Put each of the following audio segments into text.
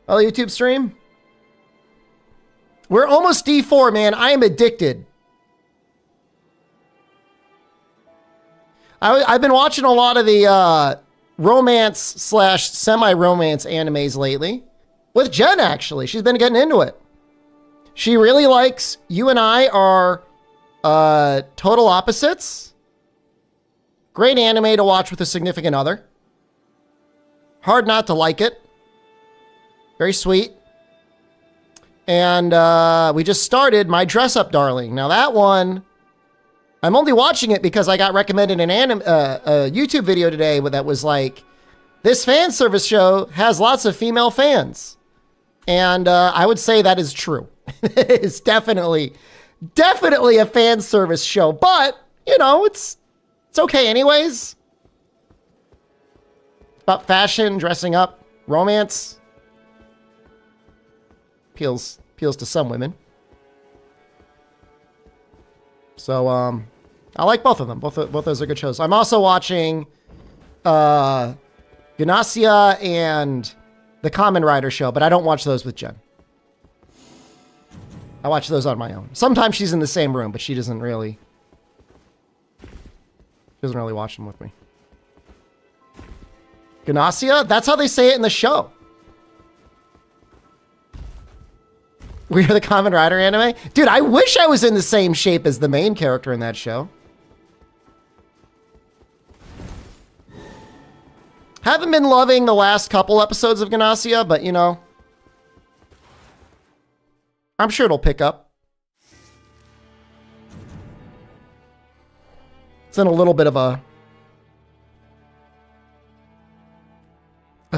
Oh, YouTube stream? We're almost D4, man. I am addicted. I've been watching a lot of the romance slash semi-romance animes lately. With Jen, actually. She's been getting into it. She really likes You and I Are Total Opposites. Great anime to watch with a significant other. Hard not to like it. Very sweet. And we just started My Dress Up Darling. Now that one, I'm only watching it because I got recommended a YouTube video today that was like, this fan service show has lots of female fans. And I would say that is true. It's definitely a fan service show. But, you know, it's okay anyways. It's about fashion, dressing up, romance. Appeals to some women. So I like both of them. Both those are good shows. I'm also watching Ganasia and the Kamen Rider show, but I don't watch those with Jen. I watch those on my own. Sometimes she's in the same room, but she doesn't really watch them with me. Ganasia? That's how they say it in the show. We are the Kamen Rider anime? Dude, I wish I was in the same shape as the main character in that show. Haven't been loving the last couple episodes of Ganasia, but you know, I'm sure it'll pick up. It's in a little bit of a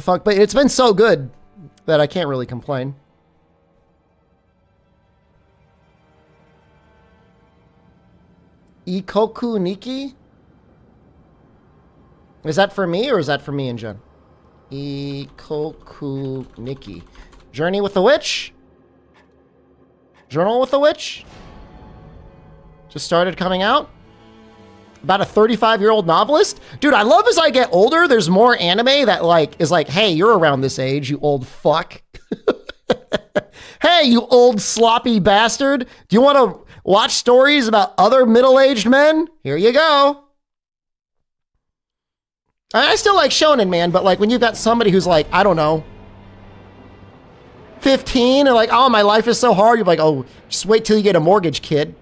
fuck, but it's been so good that I can't really complain. Ikoku Nikki? Is that for me or is that for me and Jen? Ikoku Nikki. Journey with the Witch? Journal with the Witch? Just started coming out? About a 35-year-old novelist? Dude, I love as I get older, there's more anime that like is like, hey, you're around this age, you old fuck. Hey, you old sloppy bastard. Do you want to watch stories about other middle-aged men? Here you go. I still like shonen, man, but like when you've got somebody who's like, I don't know, 15 and like, oh, my life is so hard. You're like, oh, just wait till you get a mortgage, kid.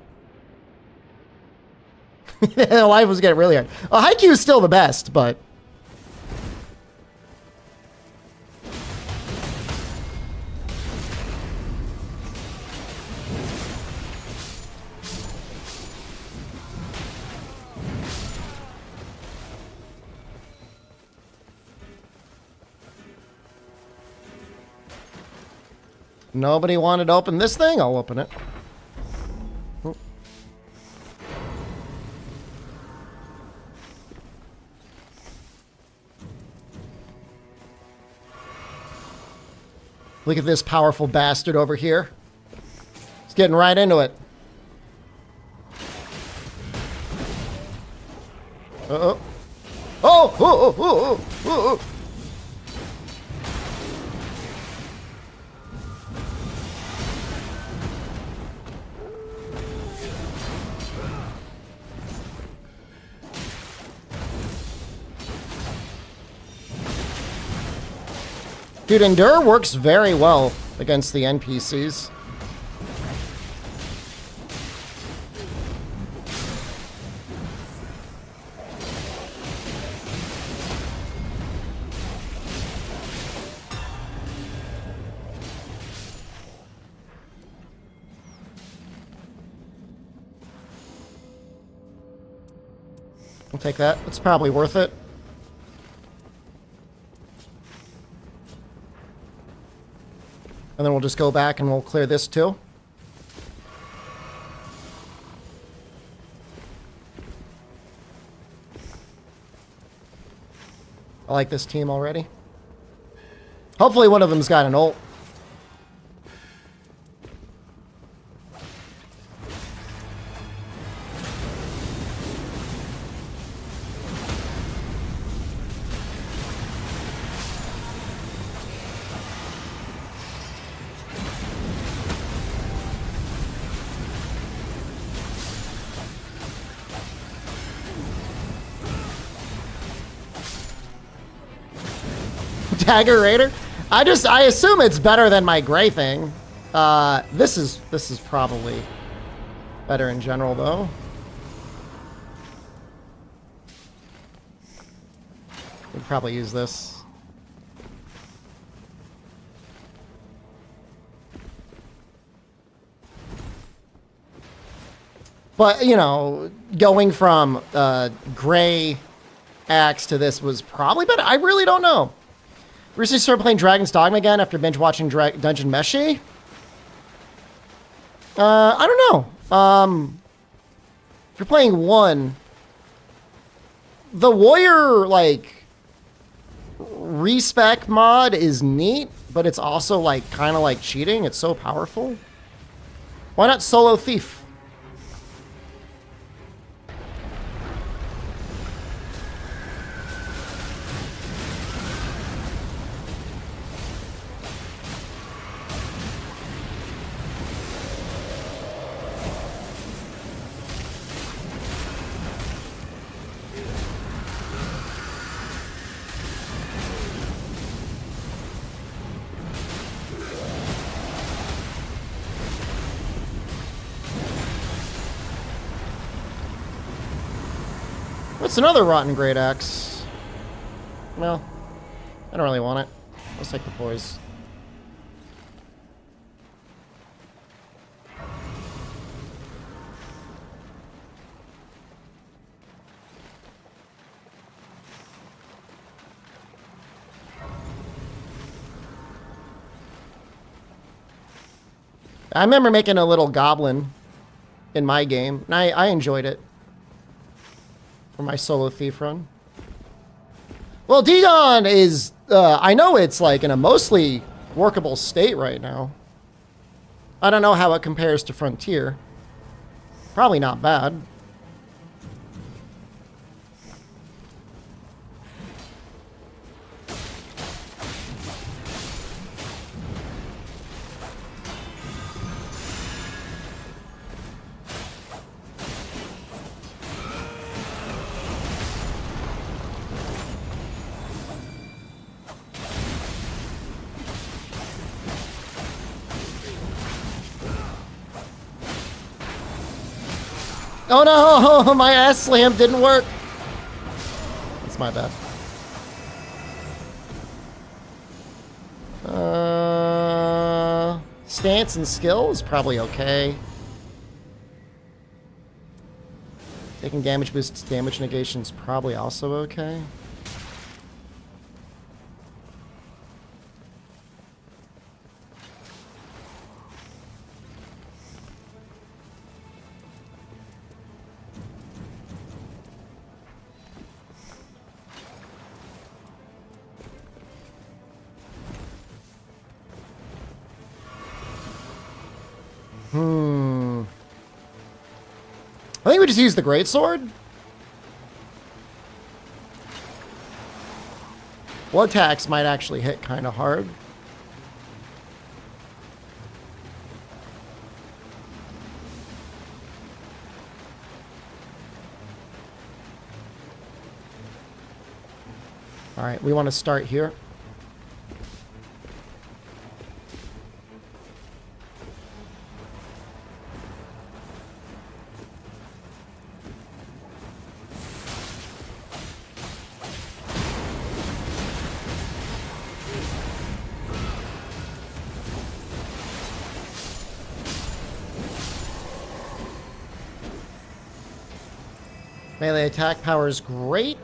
Life was getting really hard. Well, Haikyuu is still the best, but nobody wanted to open this thing? I'll open it. Look at this powerful bastard over here. He's getting right into it. Uh-oh. Oh! Oh! Oh! Oh! Oh! Dude, Endure works very well against the NPCs. I'll take that. It's probably worth it. And then we'll just go back and we'll clear this too. I like this team already. Hopefully one of them's got an ult. Dagger Raider. I assume it's better than my gray thing. This is probably better in general though. We'd probably use this. But, you know, going from gray axe to this was probably better. I really don't know. Recently started playing Dragon's Dogma again after binge watching Dungeon Meshi. I don't know. If you're playing 1, the warrior, like, respec mod is neat, but it's also, like, kind of like cheating. It's so powerful. Why not solo thief? What's another rotten great axe? Well, I don't really want it. Let's take the poise. I remember making a little goblin in my game, and I enjoyed it. For my solo thief run. Well, Dagon is, I know it's like in a mostly workable state right now. I don't know how it compares to Frontier. Probably not bad. Oh no, my ass slam didn't work. That's my bad. Stance and skill is probably okay. Taking damage boosts, damage negation is probably also okay. I think we just use the greatsword. Blood tax might actually hit kind of hard. All right, we want to start here. Melee attack power is great.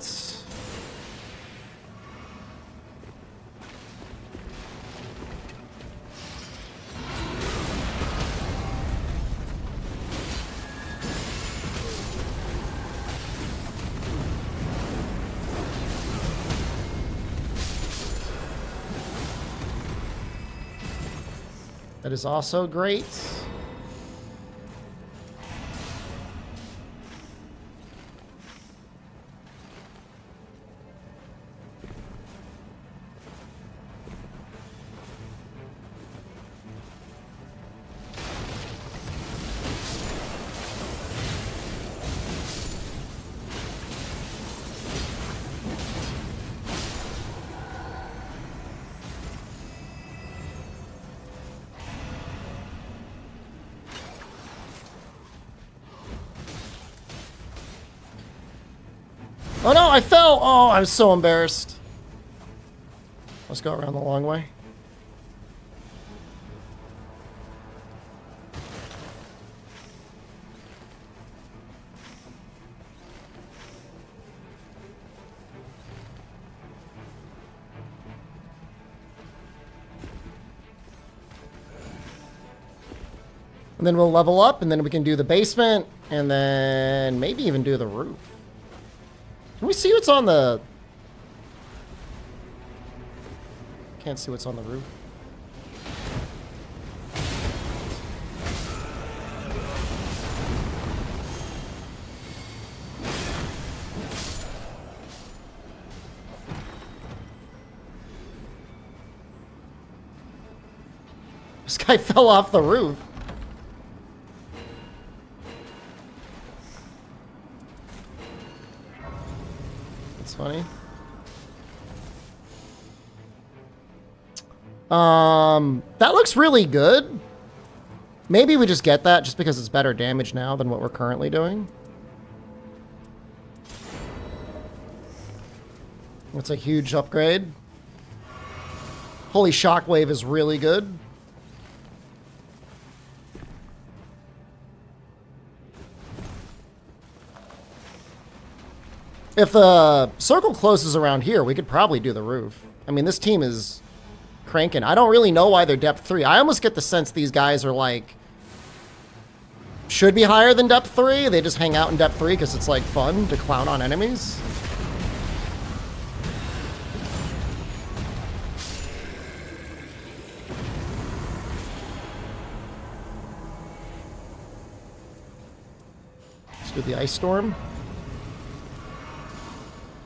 That is also great. Oh no, I fell! Oh, I'm so embarrassed. Let's go around the long way. And then we'll level up, and then we can do the basement, and then maybe even do the roof. Can we see what's on the... Can't see what's on the roof. This guy fell off the roof. That's funny. That looks really good. Maybe we just get that just because it's better damage now than what we're currently doing. That's a huge upgrade. Holy Shockwave is really good. If the circle closes around here, we could probably do the roof. I mean, this team is cranking. I don't really know why they're depth 3. I almost get the sense these guys are like... should be higher than depth 3. They just hang out in depth 3 because it's like fun to clown on enemies. Let's do the Ice Storm.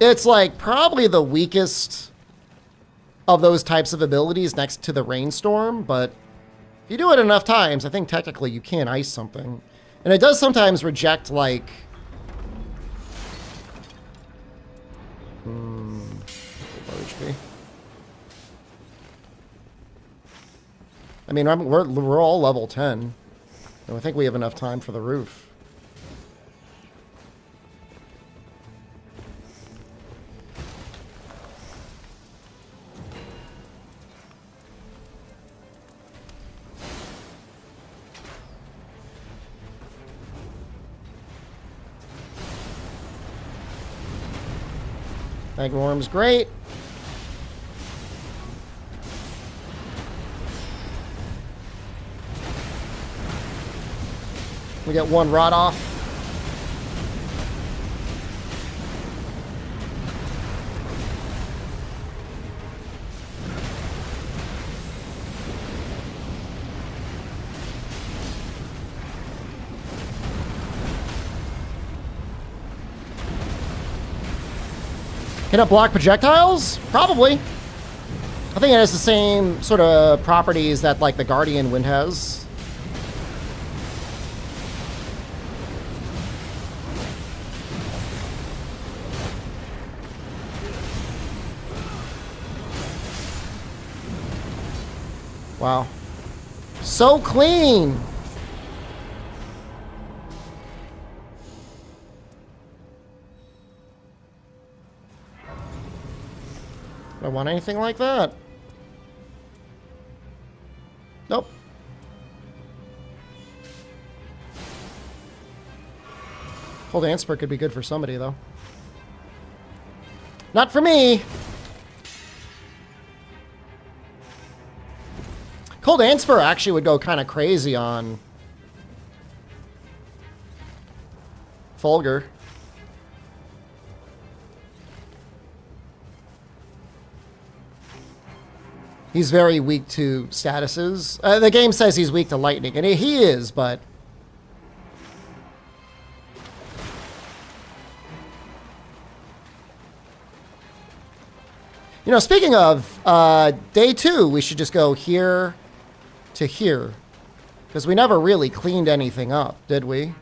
It's like probably the weakest of those types of abilities next to the Rainstorm, but if you do it enough times, I think technically you can ice something. And it does sometimes reject like... low HP. I mean, we're all level 10. And I think we have enough time for the roof. Magmorm's great. We get one rot off. Can it block projectiles? Probably. I think it has the same sort of properties that like the Guardian Wind has. Wow. So clean. Do I want anything like that? Nope. Cold Anspur could be good for somebody, though. Not for me! Cold Anspur actually would go kind of crazy on Fulgur. He's very weak to statuses. The game says he's weak to lightning, and he is, but... You know, speaking of, day 2, we should just go here to here. Because we never really cleaned anything up, did we?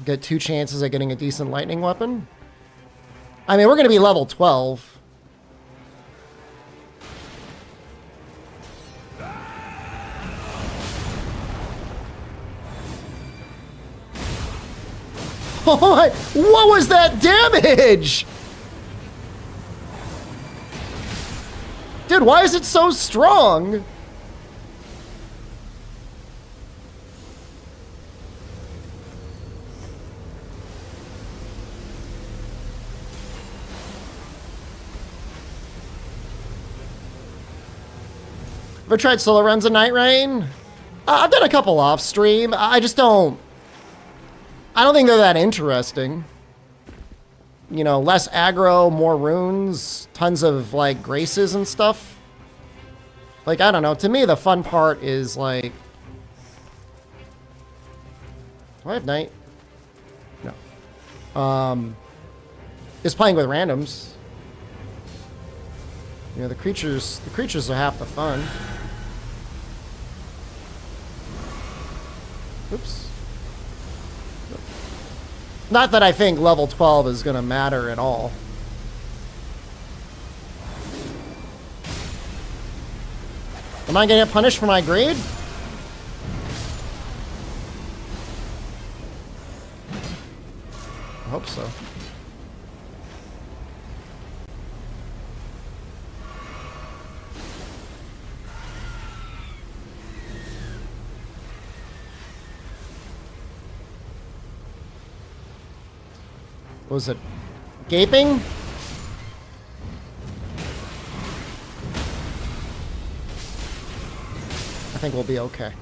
Get 2 chances at getting a decent lightning weapon. I mean, we're going to be level 12. Oh my, what was that damage? Dude, why is it so strong? Ever tried solo runs of Night Rain? I've done a couple off stream. I don't think they're that interesting. You know, less aggro, more runes, tons of like graces and stuff. Like, I don't know. To me, the fun part is like, do I have night? No. Is playing with randoms. You know, the creatures are half the fun. Oops. Not that I think level 12 is going to matter at all. Am I going to get punished for my greed? I hope so. What was it? Gaping? I think we'll be okay.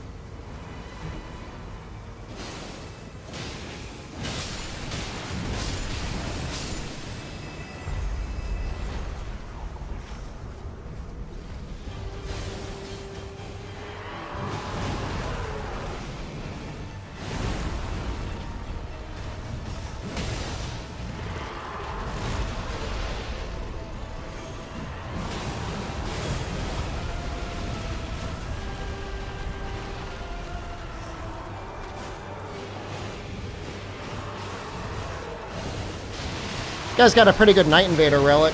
You guys got a pretty good Night Invader relic.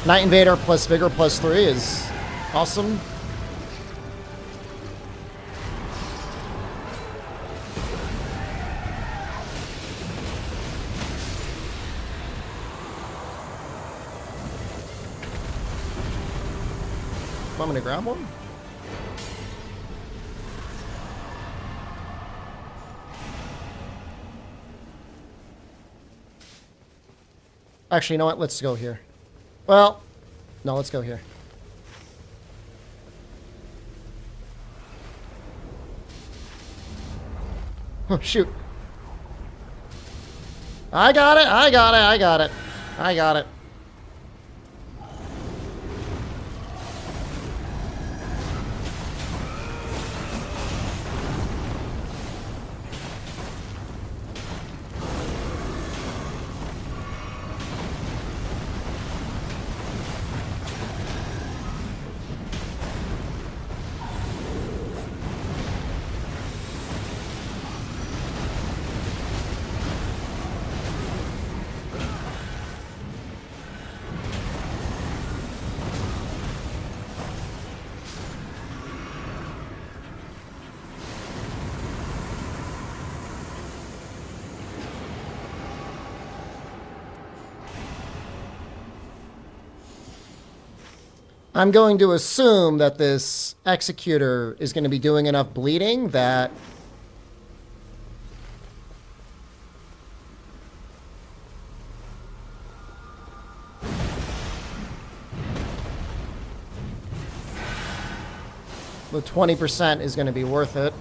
Night Invader plus Vigor plus 3 is awesome. Want me to grab one? Actually, you know what? Let's go here. Well, no, let's go here. Oh, shoot. I got it. I got it. I got it. I got it. I'm going to assume that this Executor is going to be doing enough bleeding that the 20% is going to be worth it.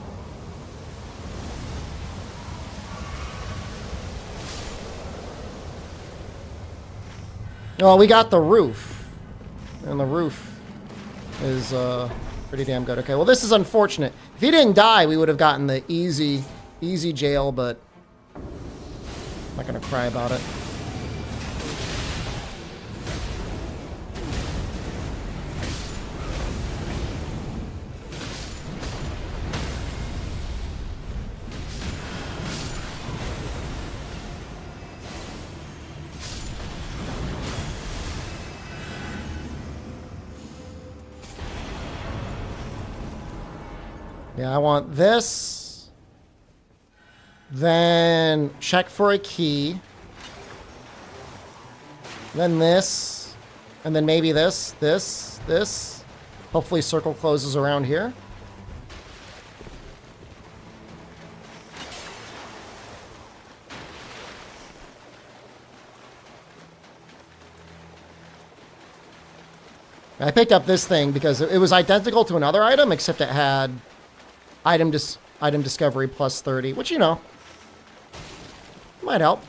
Well, we got the roof. And the roof is pretty damn good. Okay, well, this is unfortunate. If he didn't die, we would have gotten the easy jail, but I'm not going to cry about it. Yeah, I want this, Then check for a key. Then this. And then maybe this. Hopefully circle closes around here. I picked up this thing because it was identical to another item, except it had item discovery plus 30, which, you know, might help.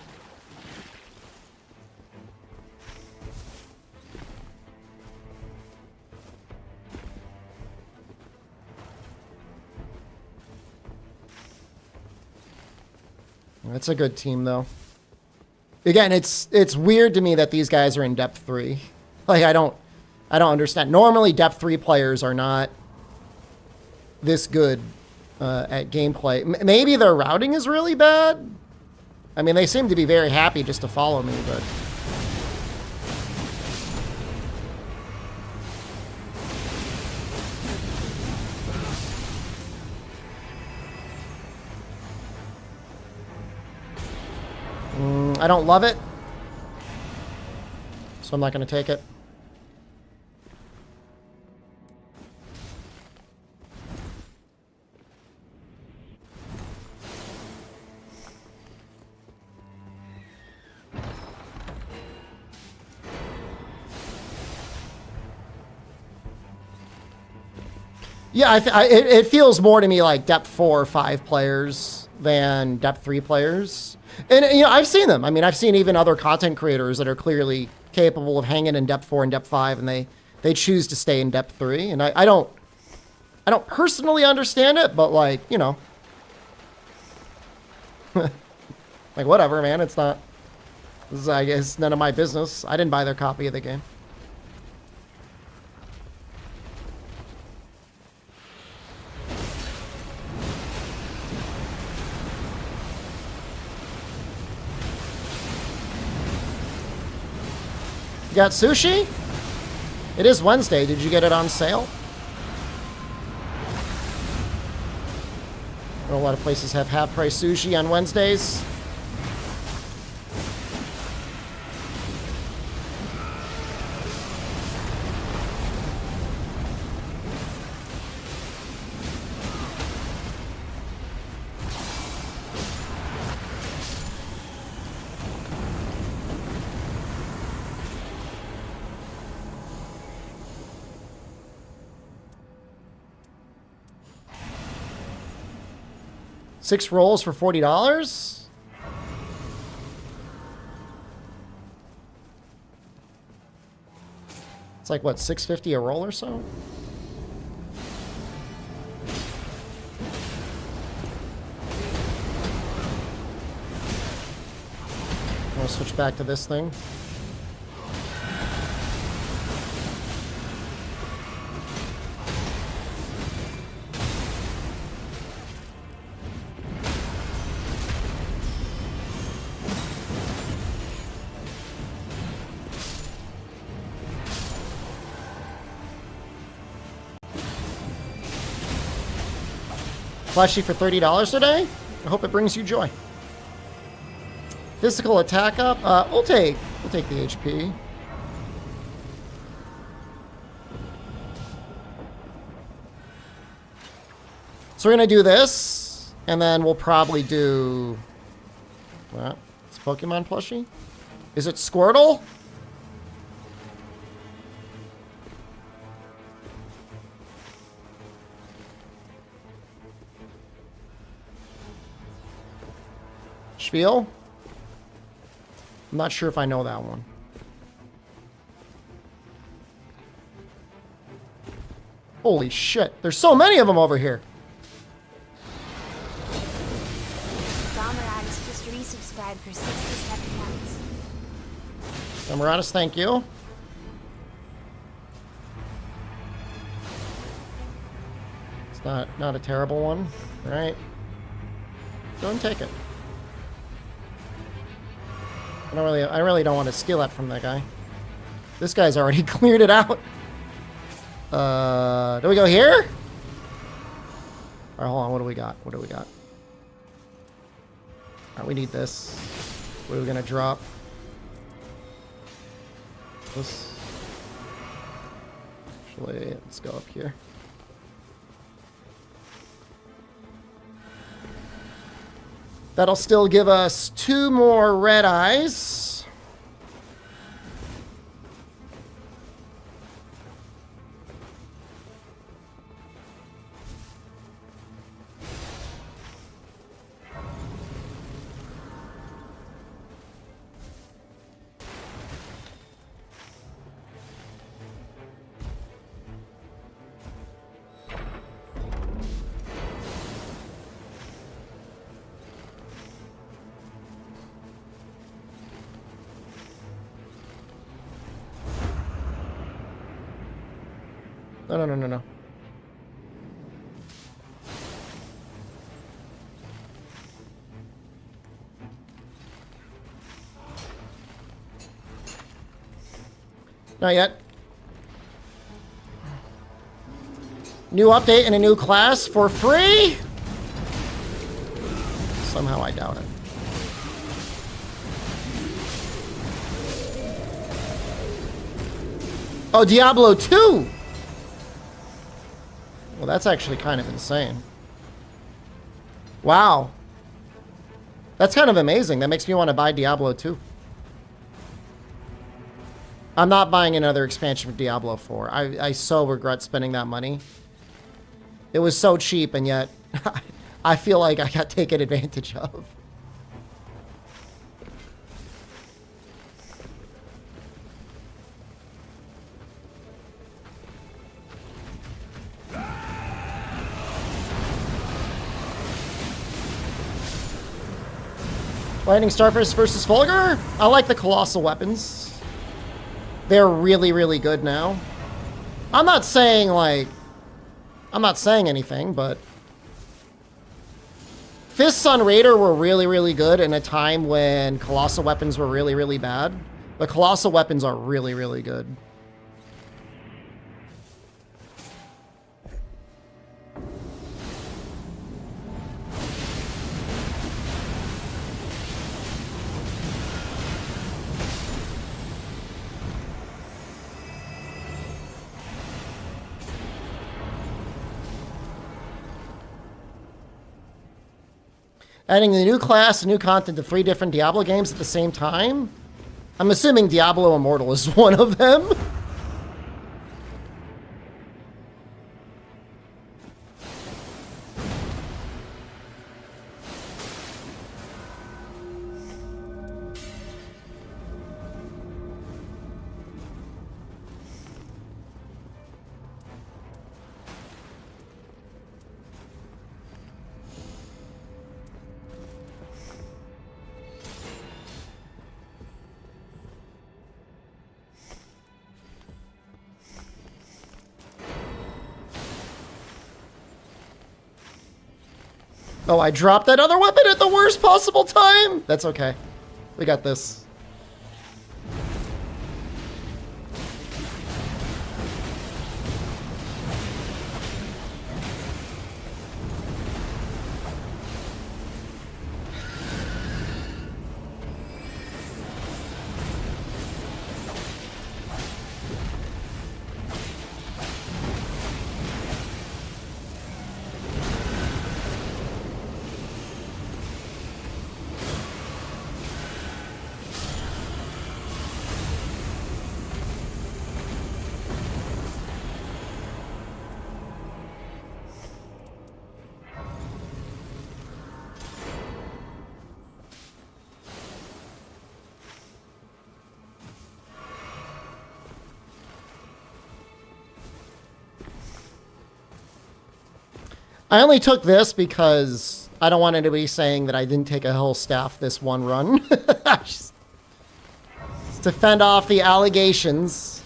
That's a good team, though. Again, it's weird to me that these guys are in depth 3. Like, I don't understand. Normally, depth 3 players are not this good at gameplay. Maybe their routing is really bad. I mean, they seem to be very happy just to follow me, but... I don't love it, so I'm not going to take it. Yeah, it feels more to me like depth 4 or 5 players than depth 3 players. And, you know, I've seen them. I mean, I've seen even other content creators that are clearly capable of hanging in depth 4 and depth 5, and they choose to stay in depth 3. And I don't personally understand it, but, like, you know. Like, whatever, man. It's not... This is, I guess, none of my business. I didn't buy their copy of the game. You got sushi? It is Wednesday. Did you get it on sale? I know a lot of places have half-price sushi on Wednesdays. Six rolls for $40? It's like, what, $6.50 a roll or so? I'm gonna switch back to this thing. Flashy for $30 today? I hope it brings you joy. Physical attack up? We'll take the HP. So we're gonna do this, and then we'll probably do... What? It's Pokemon plushie? Is it Squirtle? Spiel? I'm not sure if I know that one. Holy shit, there's so many of them over here. Domaratus just resubscribed for 67 months. Domaratus, thank you. It's not a terrible one, right? Go and take it. I really don't want to steal that from that guy. This guy's already cleared it out. Do we go here? Alright, hold on, what do we got? What do we got? Alright, we need this. What are we gonna drop? This. Actually, let's go up here. That'll still give us 2 more red eyes. No. Not yet. New update and a new class for free? Somehow I doubt it. Oh, Diablo 2! Well, that's actually kind of insane. Wow. That's kind of amazing. That makes me want to buy Diablo 2. I'm not buying another expansion for Diablo 4. I so regret spending that money. It was so cheap, and yet I feel like I got taken advantage of. Lightning Starfish versus Fulgur? I like the Colossal weapons. They're really, really good now. I'm not saying, like... I'm not saying anything, but... Fists on Raider were really, really good in a time when Colossal weapons were really, really bad. The Colossal weapons are really, really good. Adding the new class and new content to 3 different Diablo games at the same time? I'm assuming Diablo Immortal is one of them. Oh, I dropped that other weapon at the worst possible time? That's okay. We got this. I only took this because I don't want anybody saying that I didn't take a whole staff this one run. Just to fend off the allegations.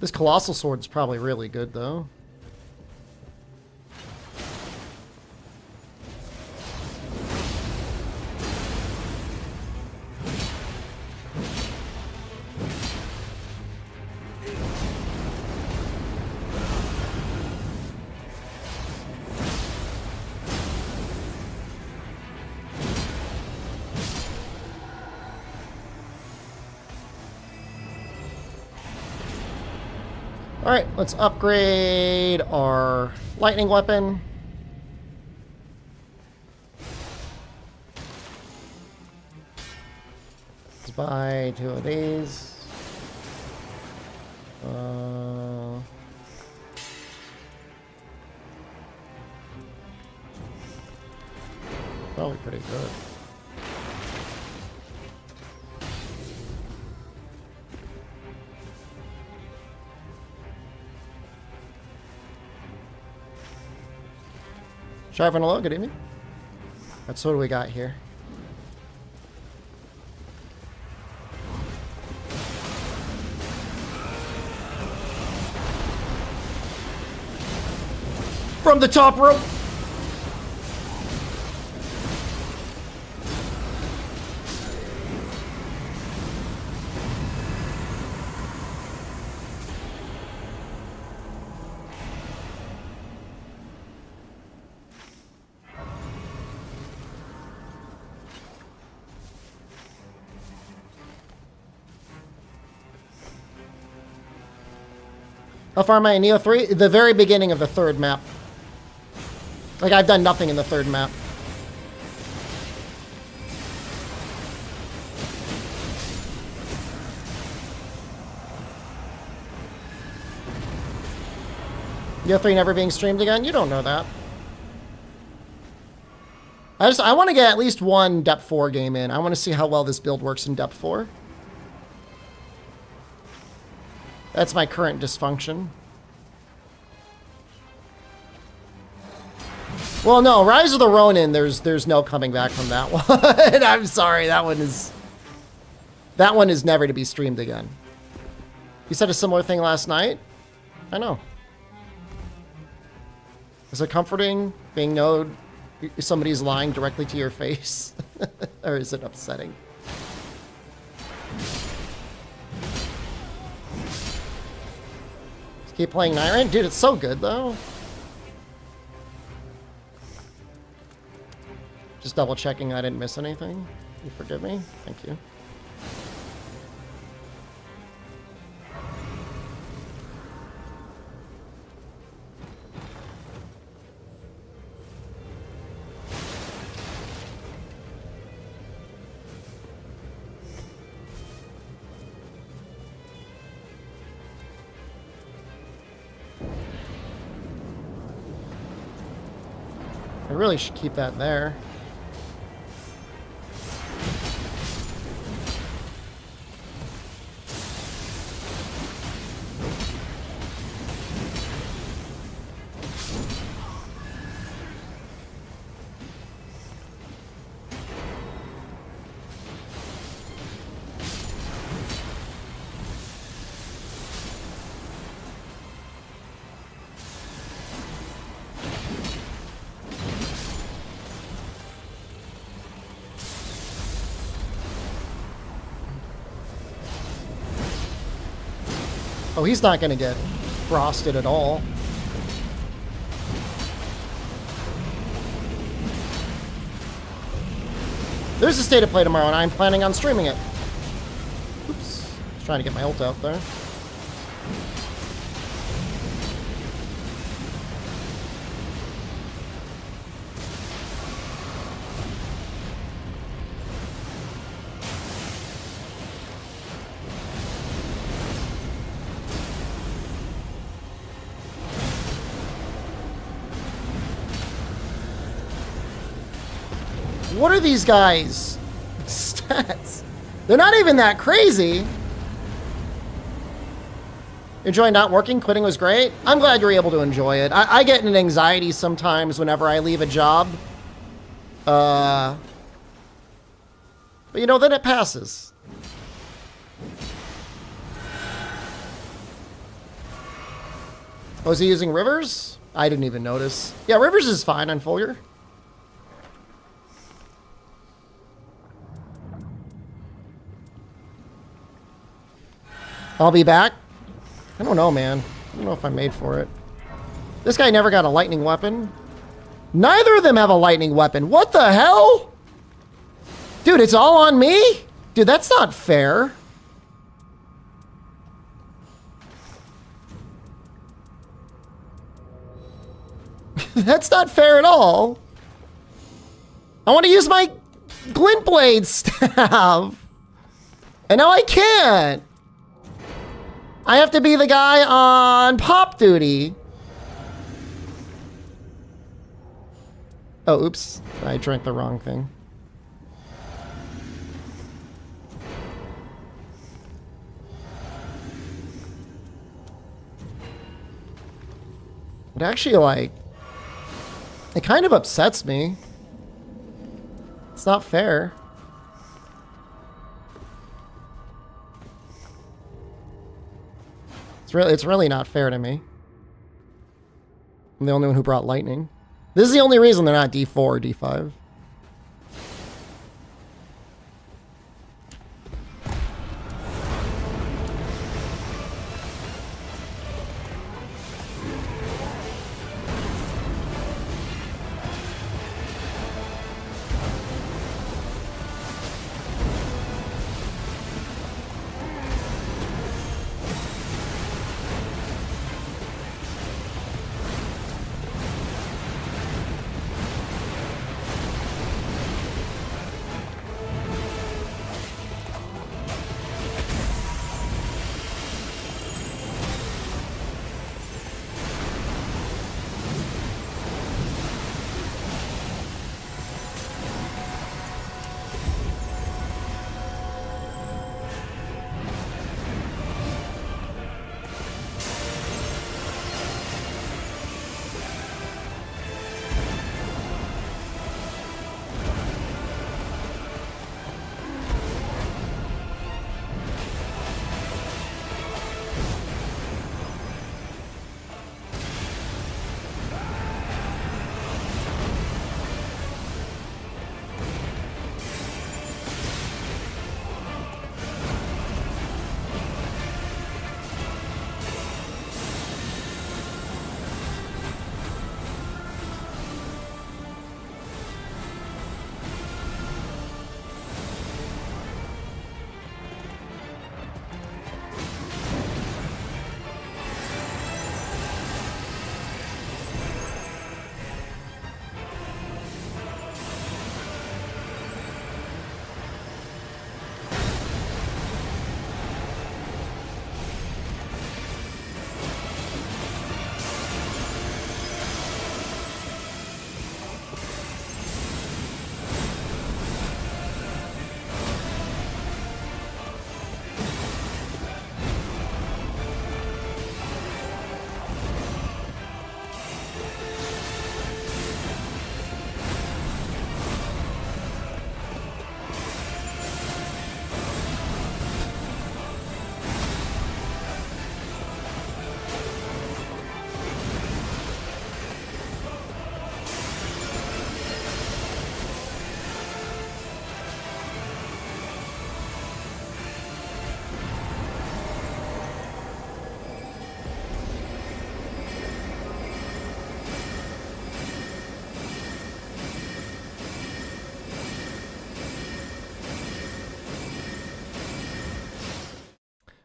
This Colossal Sword is probably really good, though. Alright, let's upgrade our lightning weapon. Let's buy 2 of these. Probably pretty good. Sharp and hello, good evening. That's what we got here. From the top rope. How far am I in Neo 3? The very beginning of the 3rd map. Like, I've done nothing in the 3rd map. Neo 3 never being streamed again? You don't know that. I want to get at least one Depth 4 game in. I want to see how well this build works in Depth 4. That's my current dysfunction. Well, no, Rise of the Ronin, there's no coming back from that one. I'm sorry, that one is never to be streamed again. You said a similar thing last night? I know. Is it comforting being known somebody's lying directly to your face? Or is it upsetting? Keep playing Nyrant? Dude, it's so good, though. Just double checking I didn't miss anything. You forgive me? Thank you. I really should keep that there. Oh, he's not going to get frosted at all. There's a State of Play tomorrow, and I'm planning on streaming it. Oops. Just trying to get my ult out there. What are these guys' stats? They're not even that crazy. Enjoying not working? Quitting was great. I'm glad you're able to enjoy it. I get an anxiety sometimes whenever I leave a job. But you know, then it passes. Oh, is he using Rivers? I didn't even notice. Yeah, Rivers is fine on Fulgur. I'll be back. I don't know, man. I don't know if I'm made for it. This guy never got a lightning weapon. Neither of them have a lightning weapon. What the hell? Dude, it's all on me? Dude, that's not fair. That's not fair at all. I want to use my glint blade staff. And now I can't. I have to be the guy on pop duty. Oh, oops. I drank the wrong thing. But actually, like, it kind of upsets me. It's not fair. It's really not fair to me. I'm the only one who brought lightning. This is the only reason they're not D4 or D5.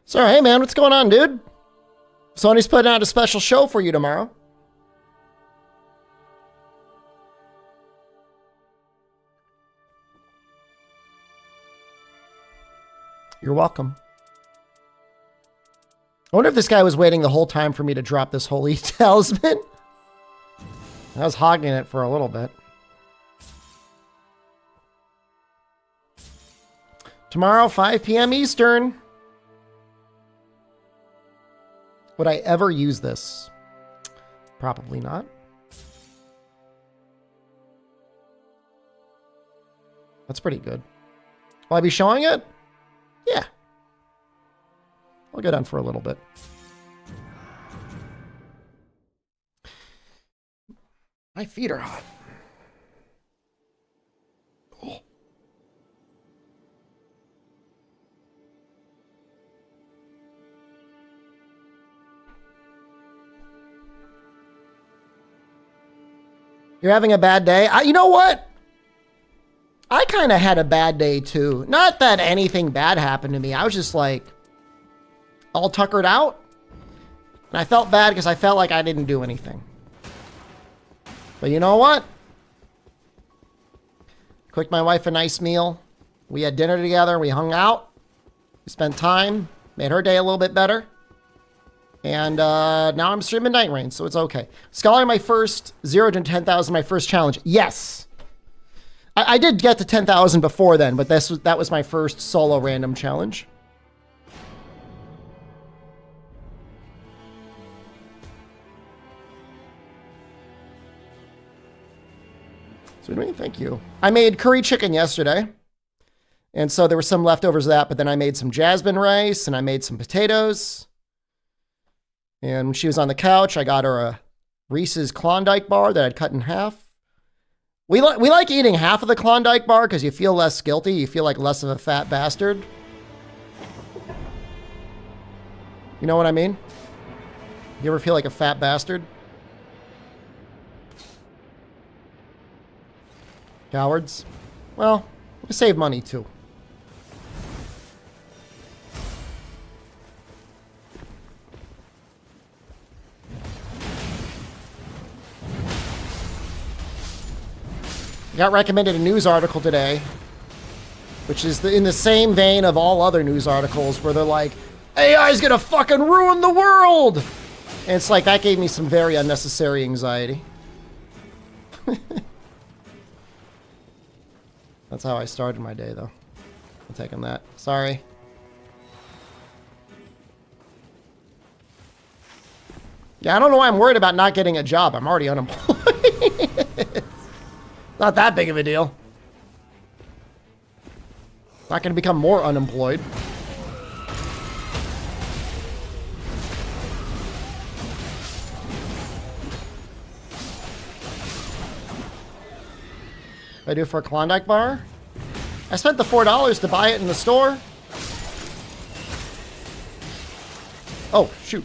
So, hey man, what's going on, dude? Sony's putting out a special show for you tomorrow. You're welcome. I wonder if this guy was waiting the whole time for me to drop this holy talisman. I was hogging it for a little bit. Tomorrow, 5 p.m. Eastern. Would I ever use this? Probably not. That's pretty good. Will I be showing it? Yeah. I'll get on for a little bit. My feet are hot. Oh. You're having a bad day? You know what? I kind of had a bad day too. Not that anything bad happened to me. I was just like all tuckered out. And I felt bad because I felt like I didn't do anything. But you know what? Cooked my wife a nice meal. We had dinner together. We hung out. We spent time. Made her day a little bit better. And now I'm streaming Night Rain, so it's okay. Scholar, my first 0 to 10,000, my first challenge. Yes. I did get to 10,000 before then, but that was my first solo random challenge. Sweet, thank you. I made curry chicken yesterday. And so there were some leftovers of that, but then I made some jasmine rice and I made some potatoes. And when she was on the couch, I got her a Reese's Klondike bar that I'd cut in half. We like eating half of the Klondike bar because you feel less guilty. You feel like less of a fat bastard. You know what I mean? You ever feel like a fat bastard? Cowards? Well, we save money too. Got recommended a news article today, which is in the same vein of all other news articles where they're like, AI is gonna fucking ruin the world! And it's like, that gave me some very unnecessary anxiety. That's how I started my day, though. I'm taking that. Sorry. Yeah, I don't know why I'm worried about not getting a job. I'm already unemployed. Not that big of a deal. Not going to become more unemployed. What I do for a Klondike bar? I spent the $4 to buy it in the store. Oh, shoot.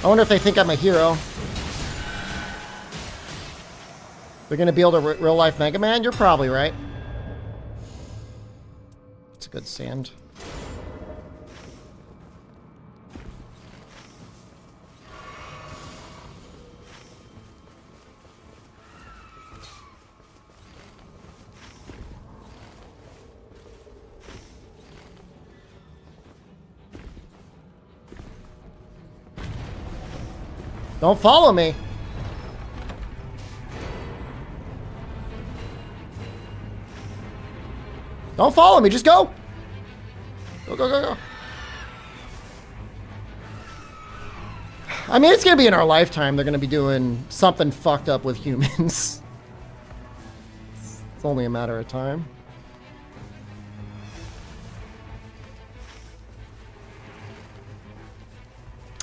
I wonder if they think I'm a hero. They're going to build a real-life Mega Man? You're probably right. It's a good sand. Don't follow me. Don't follow me. Just go. Go, go, go, go. I mean, it's going to be in our lifetime. They're going to be doing something fucked up with humans. It's only a matter of time.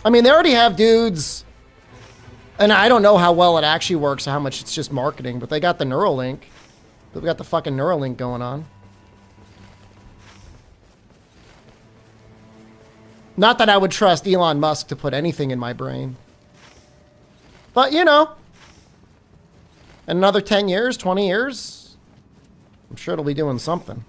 I mean, they already have dudes. And I don't know how well it actually works, how much it's just marketing, but they got the Neuralink. They've got the fucking Neuralink going on. Not that I would trust Elon Musk to put anything in my brain. But, you know, in another 10 years, 20 years, I'm sure it'll be doing something.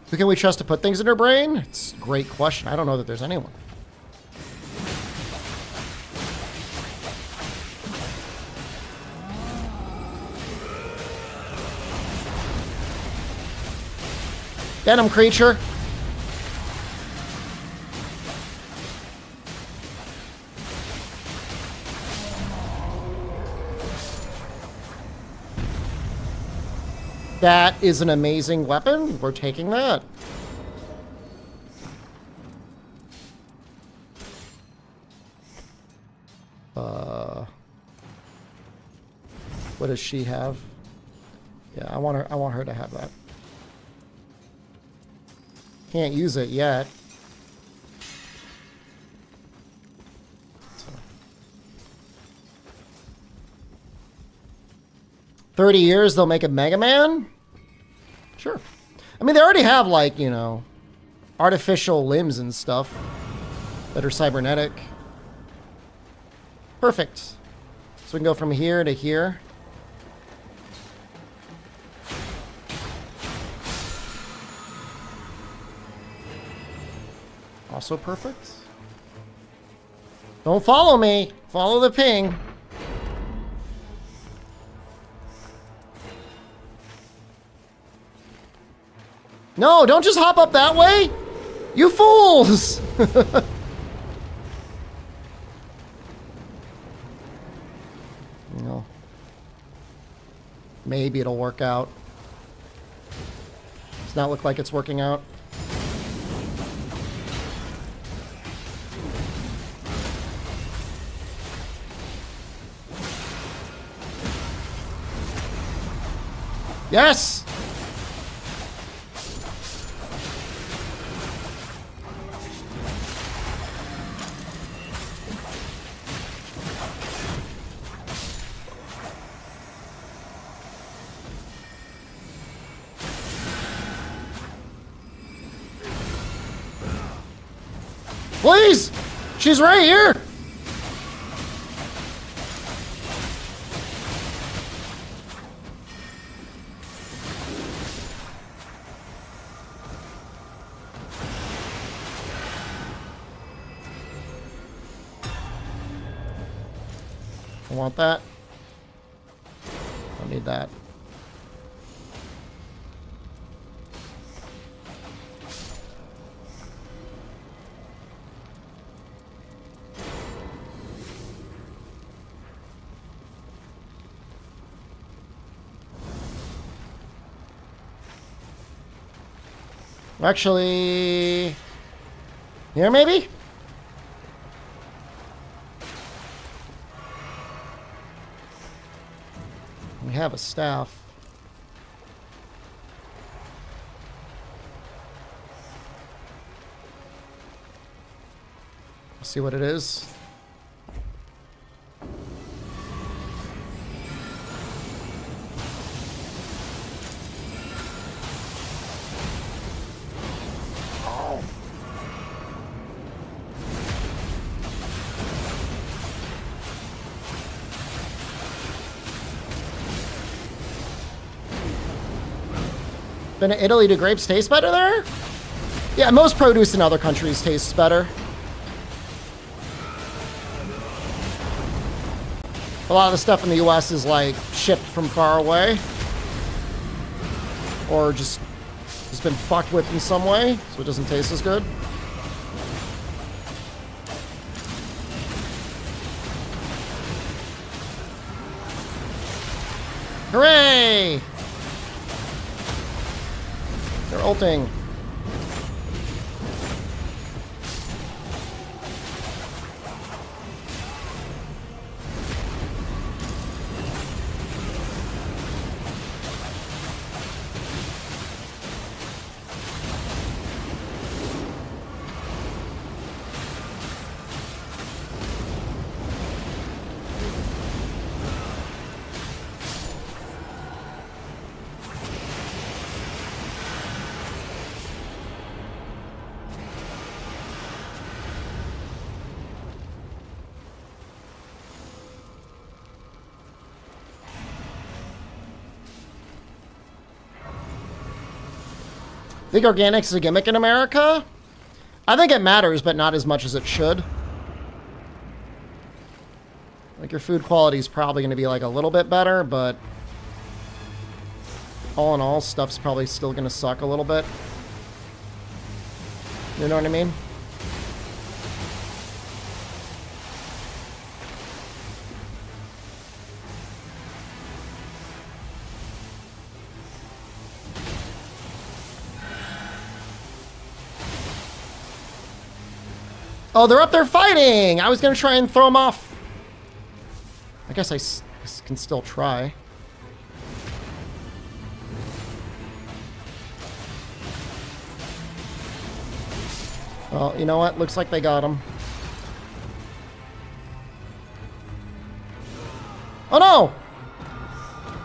Who can we trust to put things in her brain? It's a great question. I don't know that there's anyone. Venom creature. That is an amazing weapon. We're taking that. What does she have? Yeah, I want her to have that. Can't use it yet. So. 30 years they'll make a Mega Man? Sure. I mean, they already have, like, you know, artificial limbs and stuff that are cybernetic. Perfect. So we can go from here to here. Also perfect. Don't follow me. Follow the ping. No, don't just hop up that way. You fools. No. Maybe it'll work out. Does not look like it's working out. Yes! Please! She's right here! I want that. I need that. Actually, here maybe? We have a staff. Let's see what it is. Been to Italy, do grapes taste better there? Yeah, most produce in other countries tastes better. A lot of the stuff in the US is like shipped from far away. Or just been fucked with in some way, so it doesn't taste as good. Hooray! They're ulting. Think organics is a gimmick in America? I think it matters, but not as much as it should. Like, your food quality is probably going to be like a little bit better, but all in all, stuff's probably still going to suck a little bit. You know what I mean? Oh, they're up there fighting! I was gonna try and throw them off. I guess I can still try. Well, you know what? Looks like they got him. Oh no!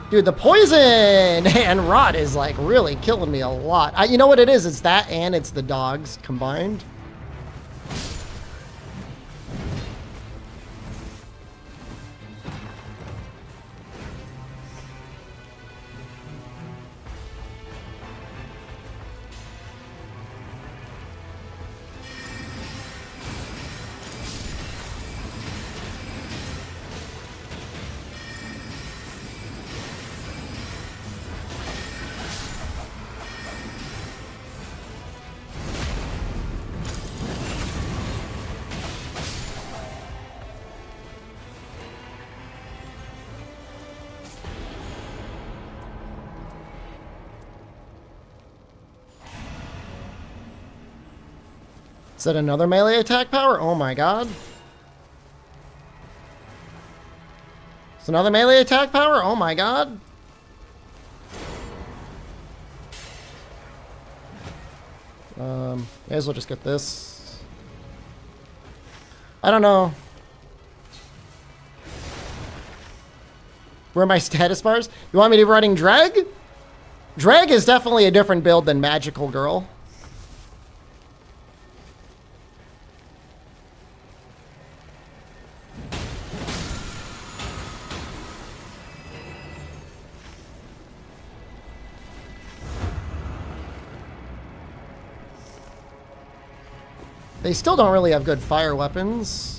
Dude, the poison and rot is like really killing me a lot. You know what it is? It's that and it's the dogs combined. Is that another melee attack power? Oh my god. It's another melee attack power? Oh my god. May as well just get this. I don't know. Where are my status bars? You want me to be running Dreg? Dreg is definitely a different build than Magical Girl. They still don't really have good fire weapons.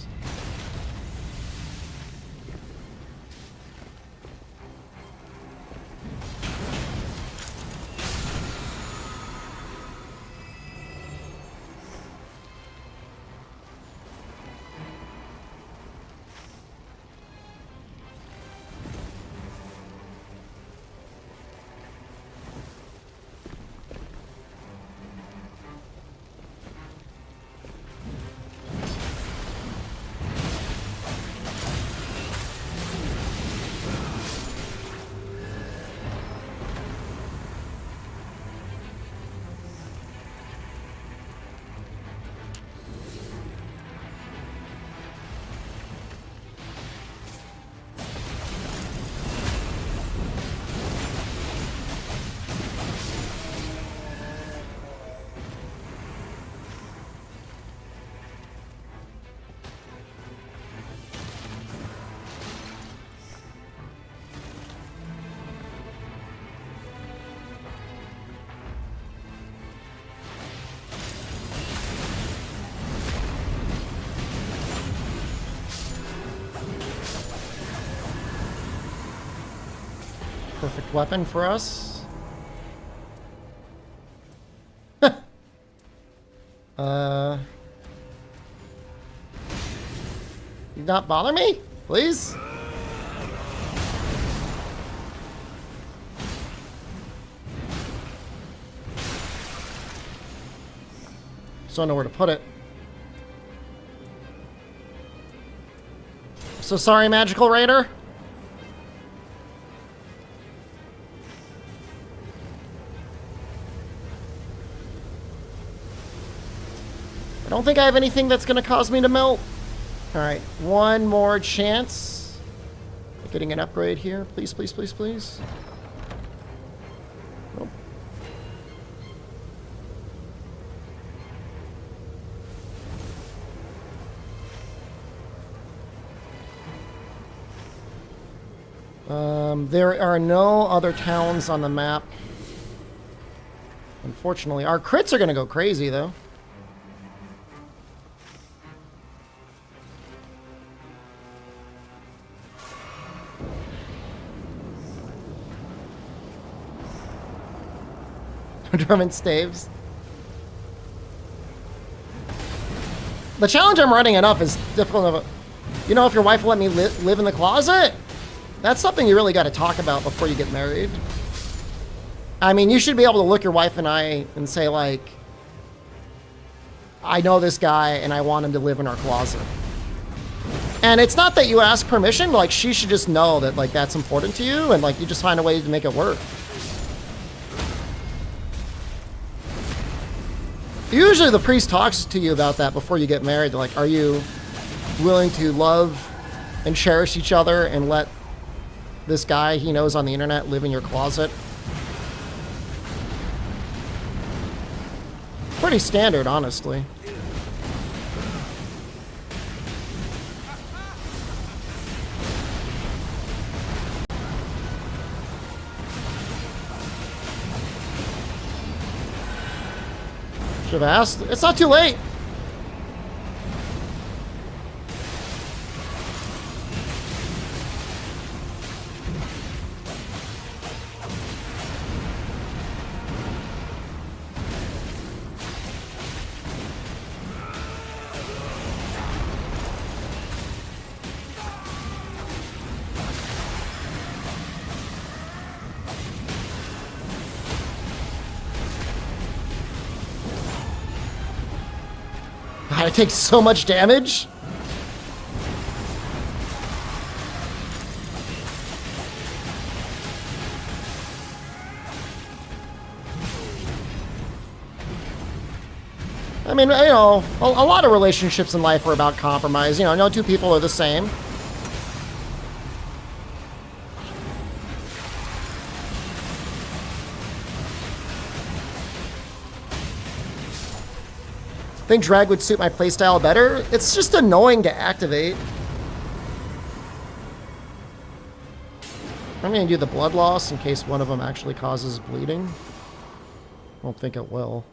Perfect weapon for us. You not bother me, please? Just don't know where to put it. So sorry, Magical Raider. I don't think I have anything that's going to cause me to melt. All right, one more chance at getting an upgrade here. Please, please, please, please. Nope. There are no other towns on the map. Unfortunately, our crits are going to go crazy, though. Drummond staves. The challenge I'm running enough is difficult enough. You know, if your wife will let me live in the closet, that's something you really got to talk about before you get married. I mean, you should be able to look your wife in the eye and say, like, I know this guy and I want him to live in our closet. And it's not that you ask permission, like, she should just know that, like, that's important to you, and, like, you just find a way to make it work. Usually the priest talks to you about that before you get married. They're like, are you willing to love and cherish each other and let this guy he knows on the internet live in your closet? Pretty standard, honestly. Should have asked. It's not too late. God, it takes so much damage. I mean, you know, a lot of relationships in life are about compromise. You know, no two people are the same. Think drag would suit my playstyle better? It's just annoying to activate. I'm gonna do the blood loss in case one of them actually causes bleeding. I don't think it will.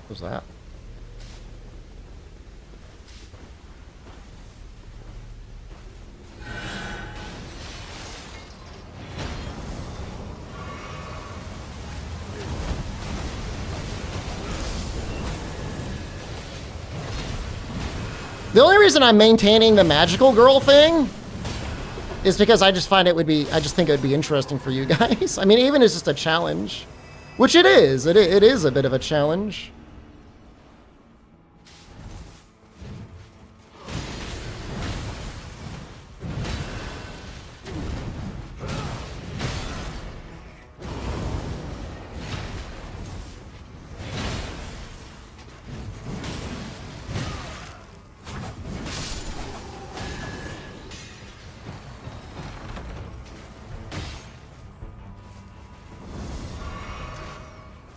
What was that? The only reason I'm maintaining the magical girl thing is because I just find it would be, I just think it would be interesting for you guys. I mean, even as just a challenge, which it is. It is a bit of a challenge.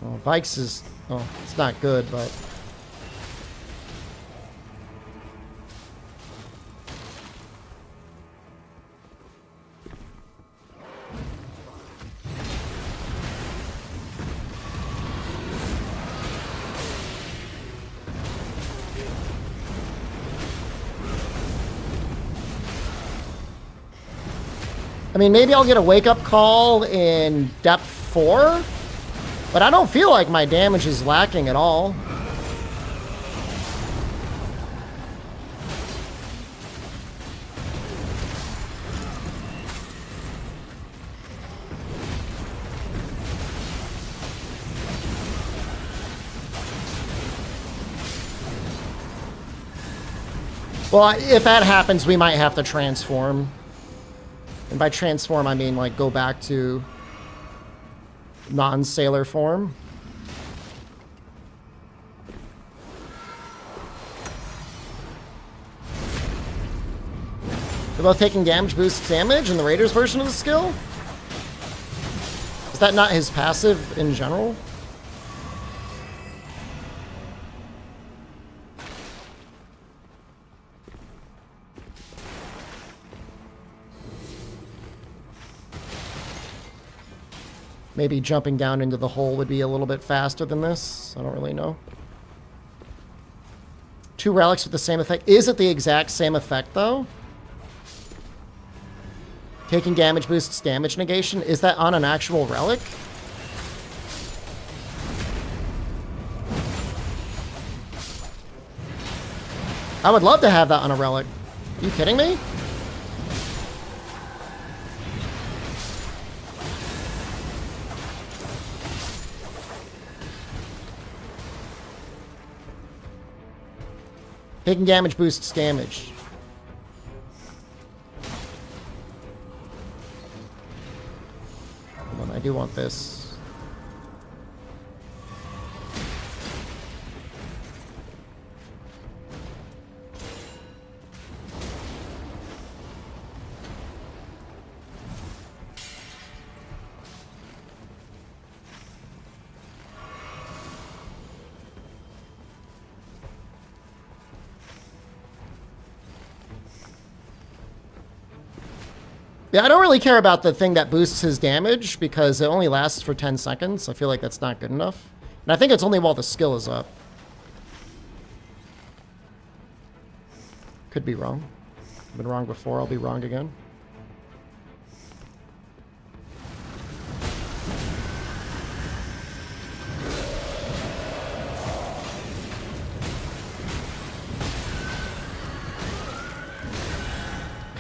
Well, Vikes is, oh, it's not good, but... I mean, maybe I'll get a wake-up call in depth 4? But I don't feel like my damage is lacking at all. Well, if that happens, we might have to transform. And by transform, I mean, like, go back to non-sailor form. They're both taking damage boost damage in the Raiders version of the skill? Is that not his passive in general? Maybe jumping down into the hole would be a little bit faster than this. I don't really know. 2 relics with the same effect. Is it the exact same effect, though? Taking damage boosts damage negation. Is that on an actual relic? I would love to have that on a relic. Are you kidding me? Taking damage boosts damage. Hold on, I do want this. Yeah, I don't really care about the thing that boosts his damage because it only lasts for 10 seconds. I feel like that's not good enough. And I think it's only while the skill is up. Could be wrong. I've been wrong before, I'll be wrong again.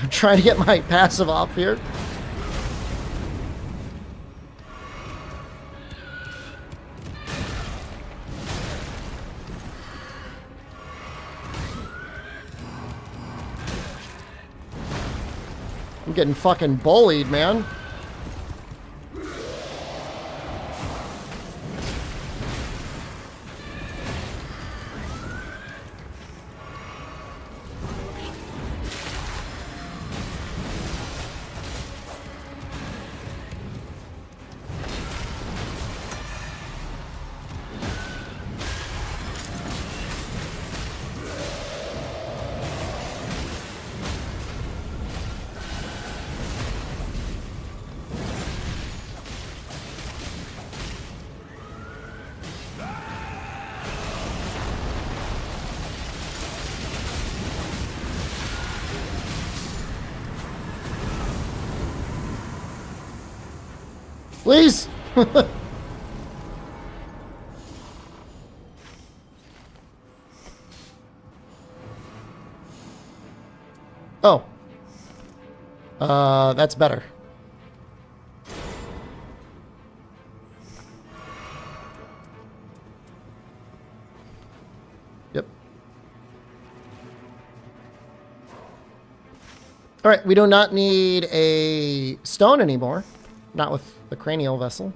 I'm trying to get my passive off here. I'm getting fucking bullied, man. Please! Oh. That's better. Yep. Alright, we do not need a stone anymore. Not with the cranial vessel.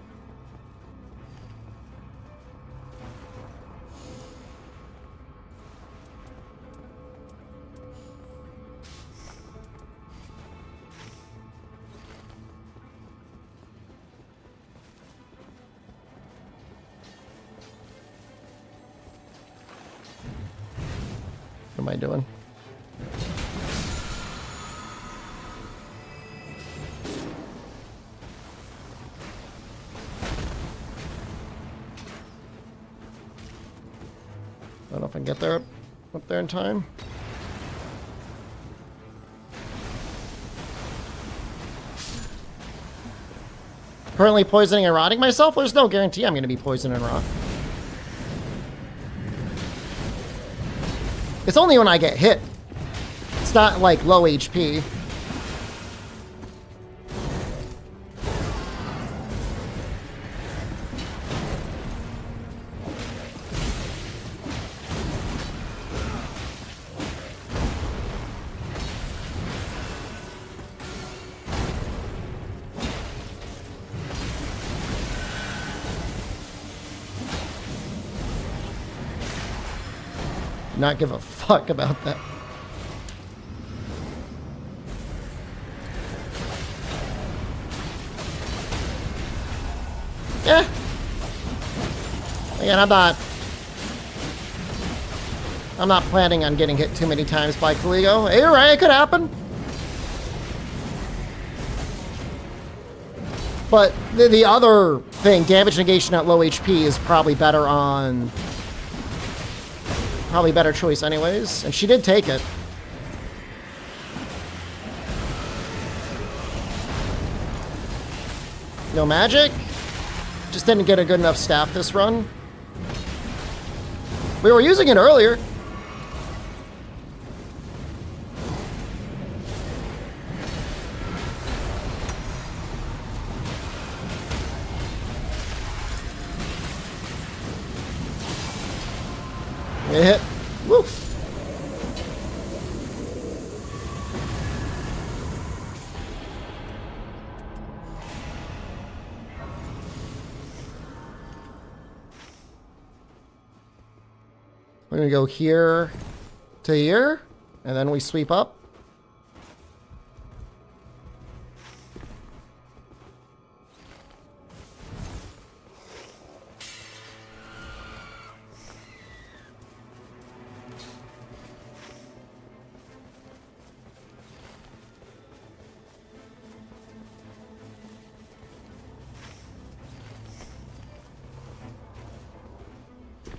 What am I doing? I don't know if I can get there up there in time. Currently poisoning and rotting myself? There's no guarantee I'm going to be poisoned and rot. It's only when I get hit. It's not like low HP. Not give a fuck about that. Yeah. Again, I'm not planning on getting hit too many times by Caligo. Hey, you're right, it could happen. But the other thing, damage negation at low HP, is probably better on... Probably better choice anyways. And she did take it. No magic. Just didn't get a good enough staff this run. We were using it earlier. It hit. Woo. We're going to go here to here, and then we sweep up.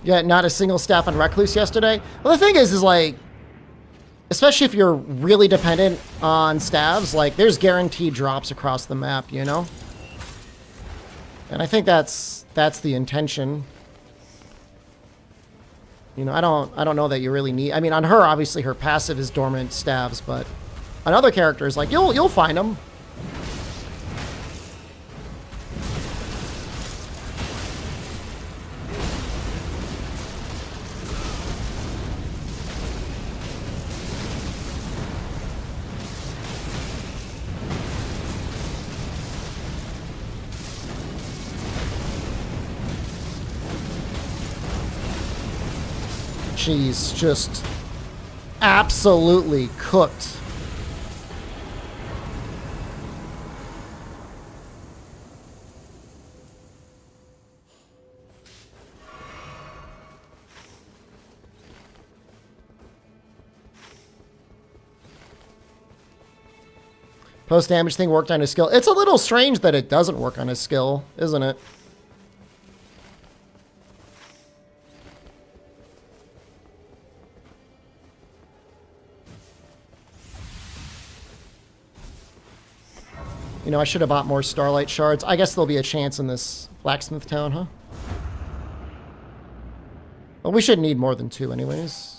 Yeah, not a single staff on Recluse yesterday. Well, the thing is like, especially if you're really dependent on staves, like there's guaranteed drops across the map, you know? And I think that's the intention. You know, I don't know that you really need. I mean, on her, obviously her passive is dormant staves, but on other characters, like you'll find them. She's just absolutely cooked. Post damage thing worked on his skill. It's a little strange that it doesn't work on his skill, isn't it? You know, I should have bought more Starlight Shards. I guess there'll be a chance in this Blacksmith Town, huh? Well, we should need more than 2 anyways.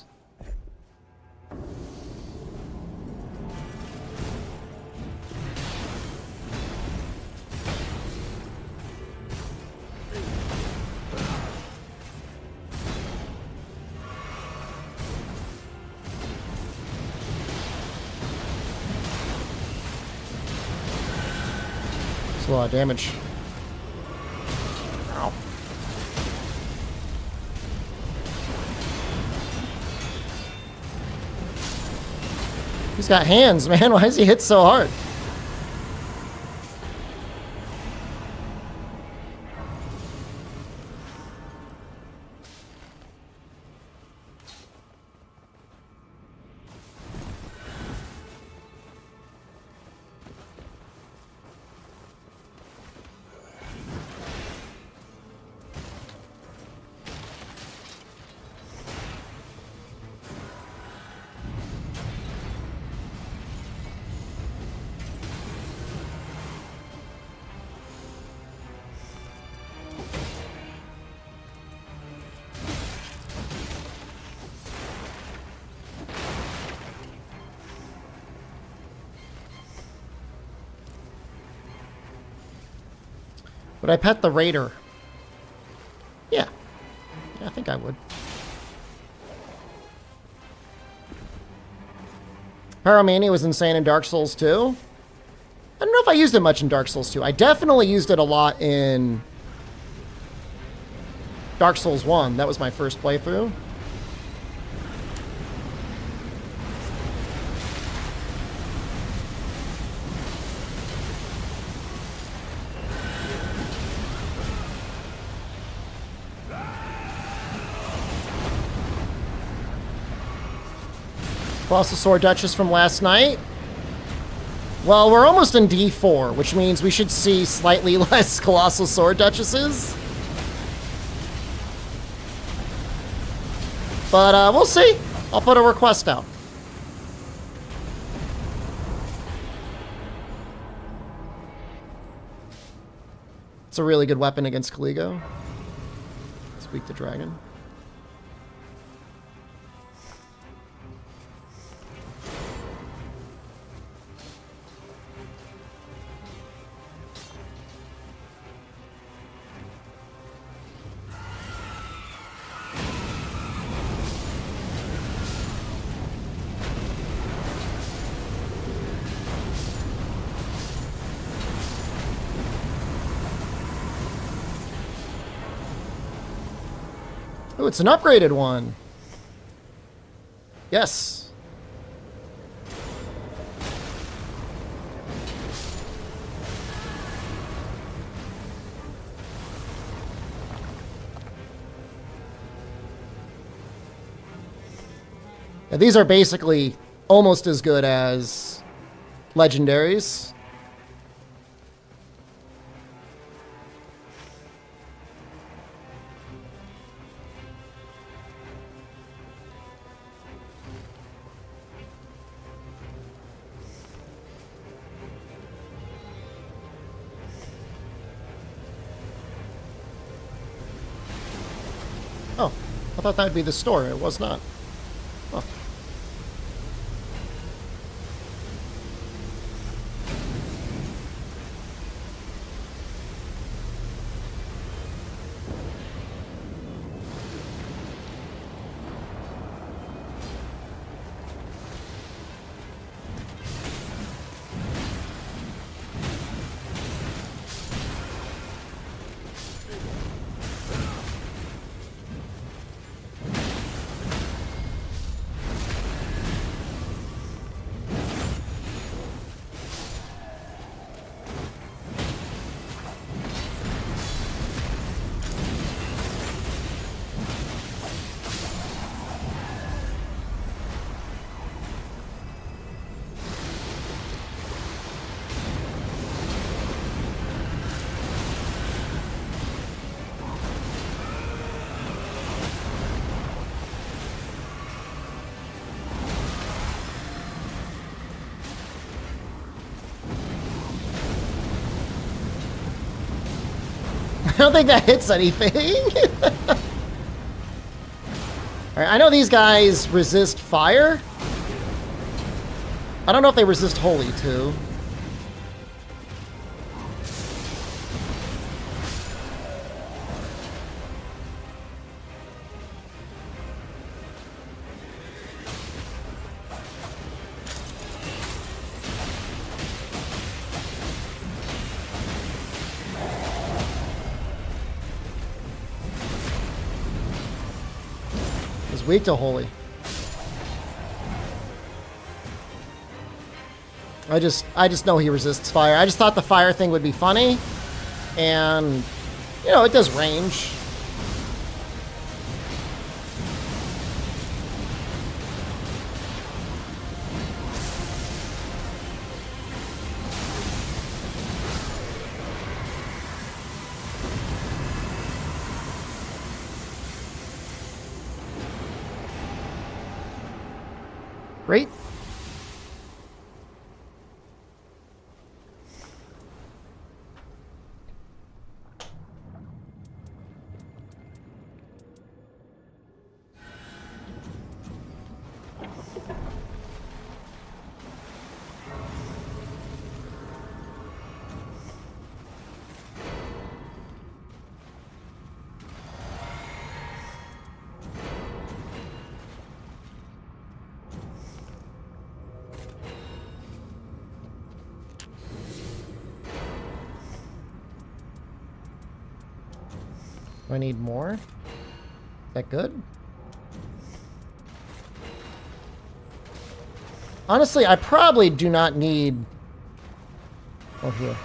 A lot of damage. Ow. He's got hands, man. Why is he hit so hard? Would I pet the Raider? Yeah. Yeah, I think I would. Pyromania was insane in Dark Souls 2. I don't know if I used it much in Dark Souls 2. I definitely used it a lot in Dark Souls 1. That was my first playthrough. Colossal Sword Duchess from last night. Well, we're almost in D4, which means we should see slightly less Colossal Sword Duchesses. But we'll see. I'll put a request out. It's a really good weapon against Caligo. Speak the dragon. Oh, it's an upgraded one. Yes. Yeah, these are basically almost as good as legendaries. Oh, I thought that'd be the store. It was not. Huh. I don't think that hits anything. Alright, I know these guys resist fire. I don't know if they resist holy too. He's weak to holy. I just know he resists fire. I just thought the fire thing would be funny. And, you know, it does range. Great. Do I need more? Is that good? Honestly, I probably do not need... Oh, here.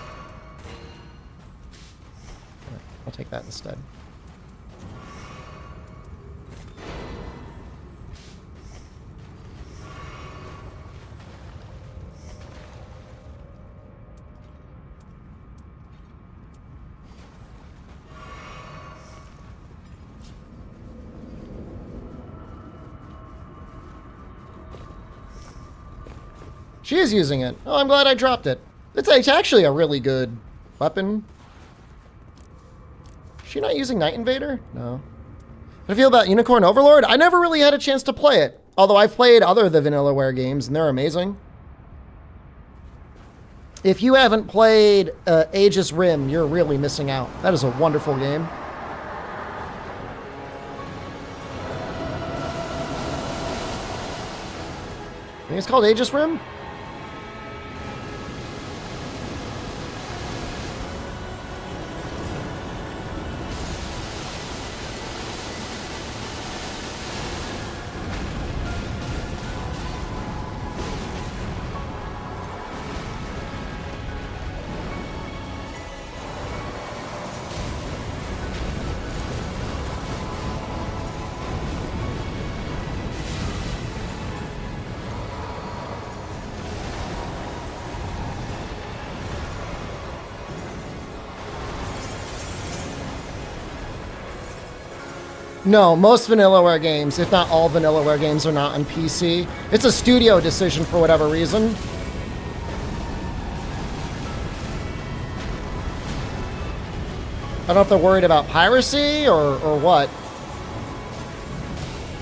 I'll take that instead. She is using it. Oh, I'm glad I dropped it. It's actually a really good weapon. Is she not using Night Invader? No. How do you feel about Unicorn Overlord? I never really had a chance to play it. Although I've played other of the Vanillaware games, and they're amazing. If you haven't played Aegis Rim, you're really missing out. That is a wonderful game. I think it's called Aegis Rim? No, most Vanillaware games, if not all Vanillaware games, are not on PC. It's a studio decision for whatever reason. I don't know if they're worried about piracy or what.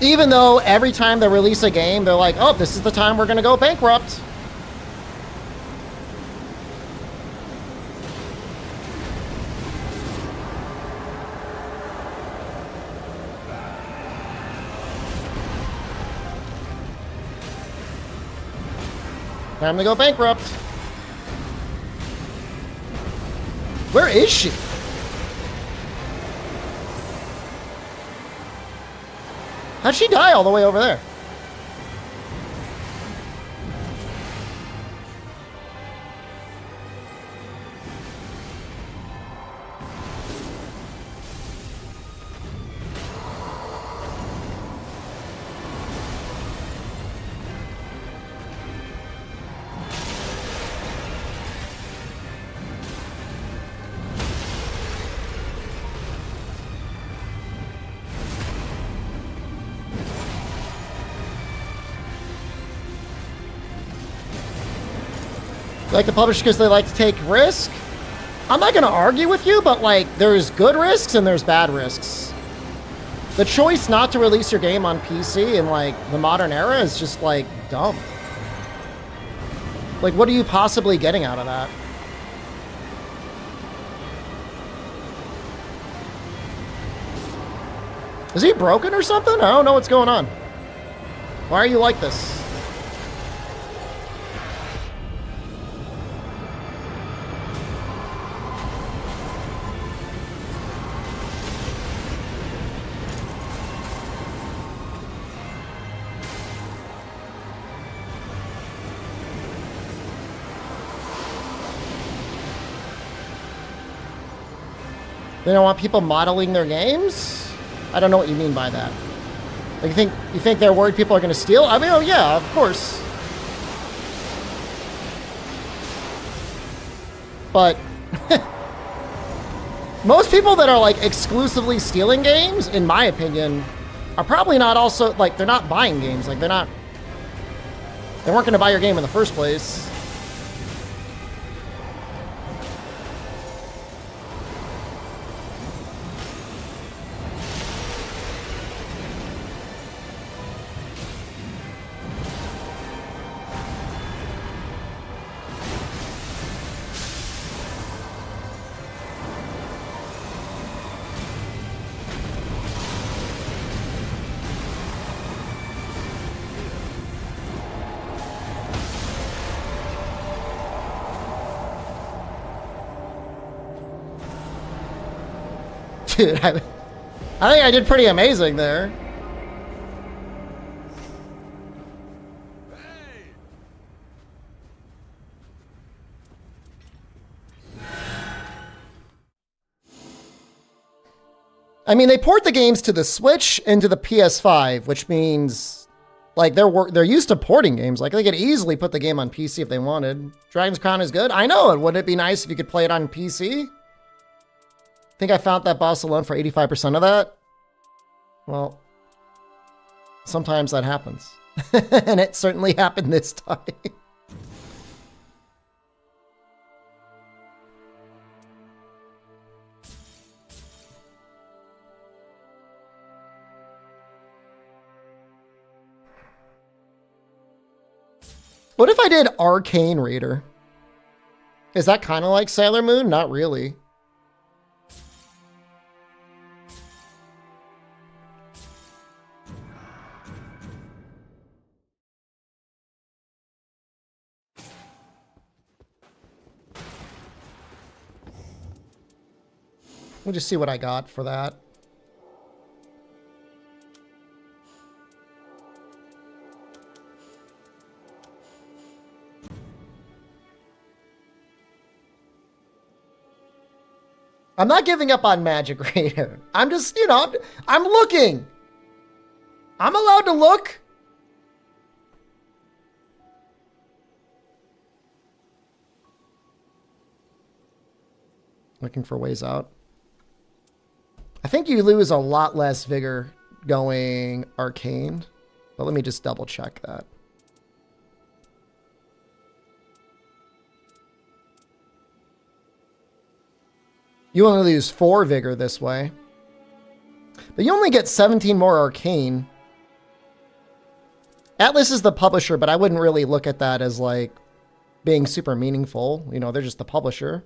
Even though every time they release a game, they're like, oh, this is the time we're going to go bankrupt. Time to go bankrupt. Where is she? How'd she die all the way over there? Like the publisher because they like to take risk. I'm not going to argue with you, but like there's good risks and there's bad risks. The choice not to release your game on PC in like the modern era is just like dumb. Like what are you possibly getting out of that? Is he broken or something? I don't know what's going on. Why are you like this? They don't want people modeling their games? I don't know what you mean by that. Like you think they're worried people are going to steal? I mean, oh yeah, of course. But most people that are like exclusively stealing games, in my opinion, are probably not also like they're not buying games. Like they weren't going to buy your game in the first place. Dude, I think I did pretty amazing there. I mean, they port the games to the Switch and to the PS5, which means like they're used to porting games. Like they could easily put the game on PC if they wanted. Dragon's Crown is good. I know it. Wouldn't it be nice if you could play it on PC? Think I found that boss alone for 85% of that? Well, sometimes that happens. And it certainly happened this time. What if I did Arcane Raider? Is that kind of like Sailor Moon? Not really. We'll just see what I got for that. I'm not giving up on Magic Raider. I'm just, you know, I'm looking. I'm allowed to look. Looking for ways out. I think you lose a lot less vigor going arcane, but let me just double check that. You only lose 4 vigor this way, but you only get 17 more arcane. Atlas is the publisher, but I wouldn't really look at that as like being super meaningful. You know, they're just the publisher.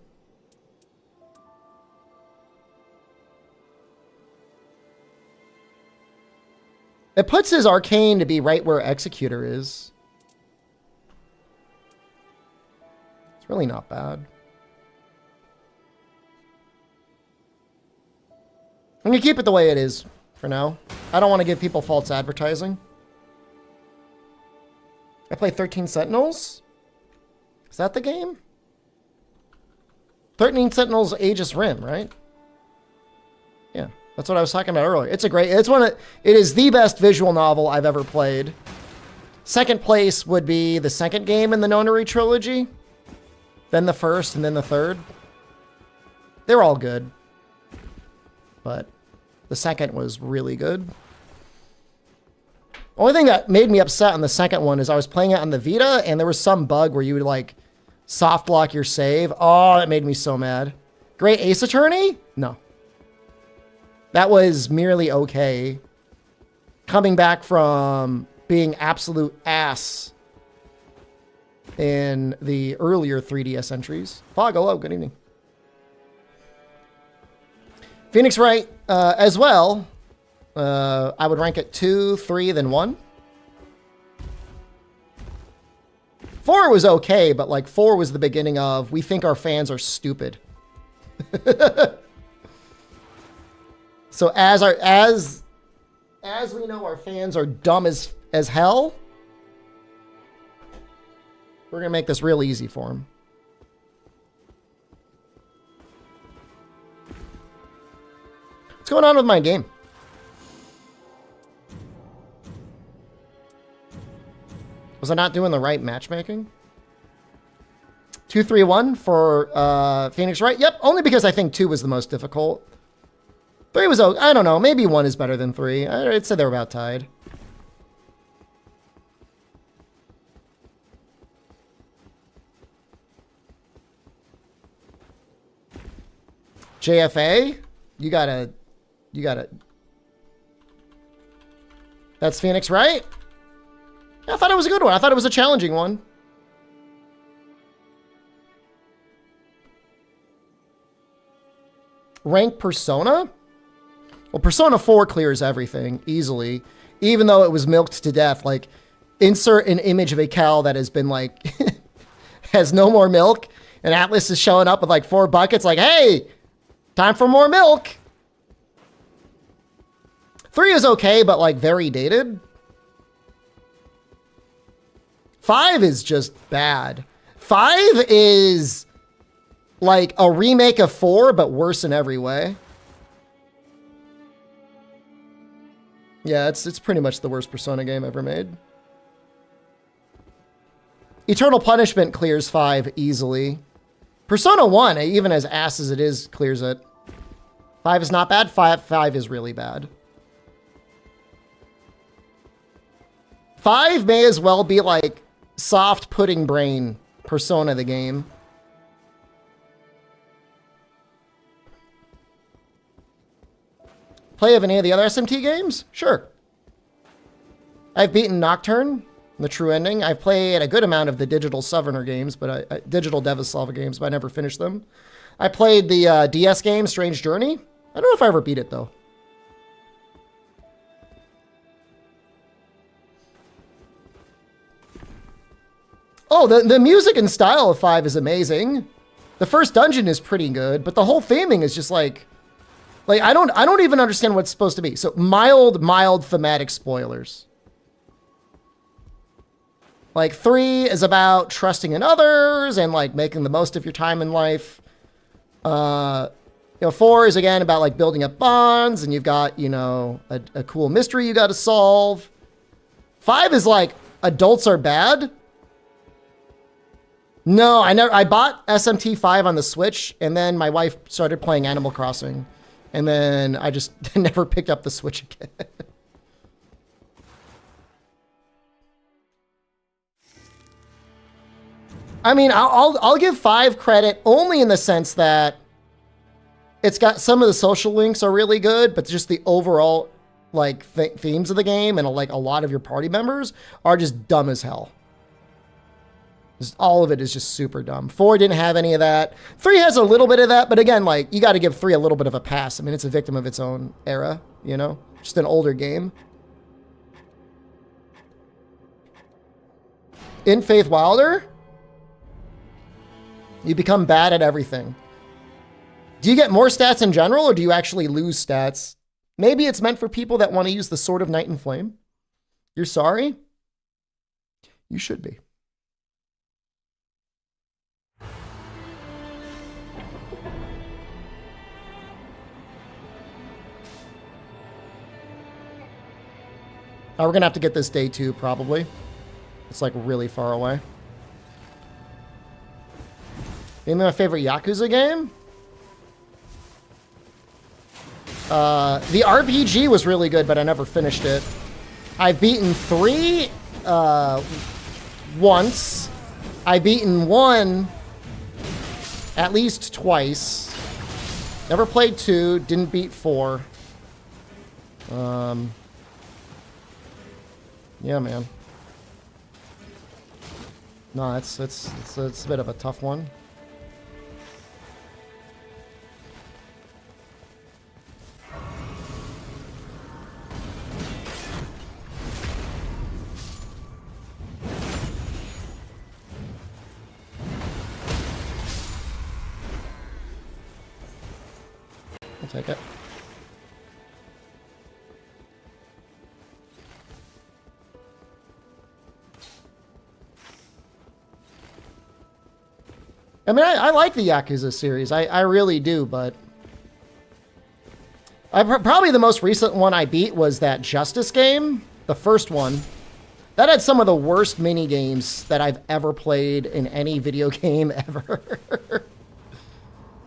It puts his arcane to be right where Executor is. It's really not bad. I'm going to keep it the way it is for now. I don't want to give people false advertising. I play 13 Sentinels. Is that the game? 13 Sentinels Aegis Rim, right? Yeah, that's what I was talking about earlier. It's a great, it is the best visual novel I've ever played. Second place would be the second game in the Nonary trilogy. Then the first, and then the third. They're all good. But the second was really good. Only thing that made me upset on the second one is I was playing it on the Vita, and there was some bug where you would like soft lock your save. Oh, that made me so mad. Great Ace Attorney? No. That was merely okay. Coming back from being absolute ass in the earlier 3DS entries. Fog, hello, good evening. Phoenix Wright as well. I would rank it 2, 3, then 1. 4 was okay, but like 4 was the beginning of we think our fans are stupid. So as we know our fans are dumb as hell, we're gonna make this real easy for them. What's going on with my game? Was I not doing the right matchmaking? 2, 3, 1 for Phoenix Wright. Yep, only because I think 2 was the most difficult. 3 was, I don't know, maybe 1 is better than 3. I'd say they're about tied. JFA, you gotta. That's Phoenix Wright? I thought it was a good one. I thought it was a challenging one. Rank Persona? Well, Persona 4 clears everything easily, even though it was milked to death. Like, insert an image of a cow that has been, like, has no more milk, and Atlas is showing up with, like, 4 buckets, like, hey, time for more milk. 3 is okay, but, like, very dated. 5 is just bad. 5 is like a remake of 4, but worse in every way. Yeah, it's pretty much the worst Persona game ever made. Eternal Punishment clears 5 easily. Persona 1, even as ass as it is, clears it. 5 is not bad. 5 is really bad. 5 may as well be like soft pudding brain Persona the game. Play of any of the other SMT games? Sure. I've beaten Nocturne, the true ending. I've played a good amount of the Digital Sovereigner games, but Digital Devislava games, but I never finished them. I played the DS game, Strange Journey. I don't know if I ever beat it, though. Oh, the music and style of 5 is amazing. The first dungeon is pretty good, but the whole theming is just like I don't even understand what it's supposed to be. So mild thematic spoilers. Like 3 is about trusting in others and like making the most of your time in life. 4 is again about like building up bonds, and you've got, a cool mystery you got to solve. 5 is like adults are bad. No, I bought SMT5 on the Switch, and then my wife started playing Animal Crossing. And then I just never picked up the Switch again. I mean, I'll give 5 credit only in the sense that it's got some of the social links are really good, but just the overall like themes of the game and like a lot of your party members are just dumb as hell. Just, all of it is just super dumb. 4 didn't have any of that. 3 has a little bit of that, but again, like you got to give 3 a little bit of a pass. I mean, it's a victim of its own era, you know, just an older game. In Faith Wilder, you become bad at everything. Do you get more stats in general, or do you actually lose stats? Maybe it's meant for people that want to use the Sword of Night and Flame. You're sorry? You should be. We're going to have to get this day 2, probably. It's like really far away. Name my favorite Yakuza game? The RPG was really good, but I never finished it. I've beaten 3 once. I've beaten 1 at least twice. Never played 2, didn't beat 4. Yeah, man. No, it's a bit of a tough one. I'll take it. I mean, I like the Yakuza series. I really do, but probably the most recent one I beat was that Justice game, the first one. That had some of the worst mini games that I've ever played in any video game ever.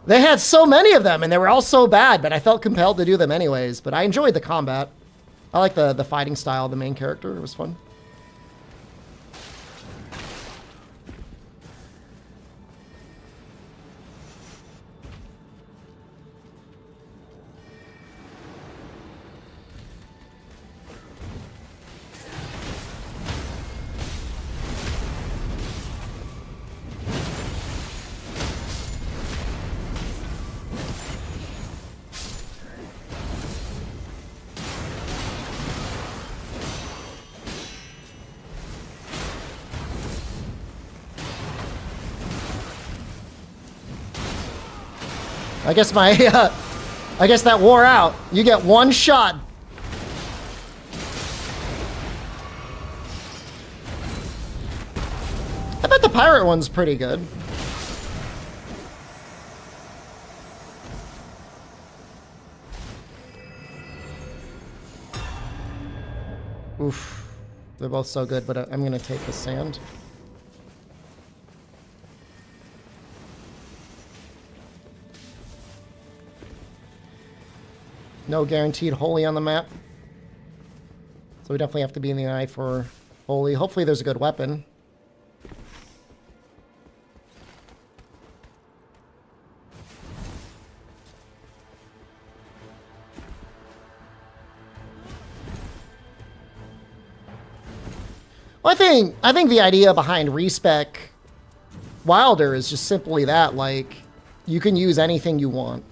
They had so many of them, and they were all so bad, but I felt compelled to do them anyways. But I enjoyed the combat. I like the fighting style of the main character. It was fun. I guess I guess that wore out. You get one shot. I bet the pirate one's pretty good. Oof. They're both so good, but I'm gonna take the sand. No guaranteed holy on the map. So we definitely have to be in the eye for holy. Hopefully there's a good weapon. Well, I think the idea behind Respec Wilder is just simply that, like, you can use anything you want.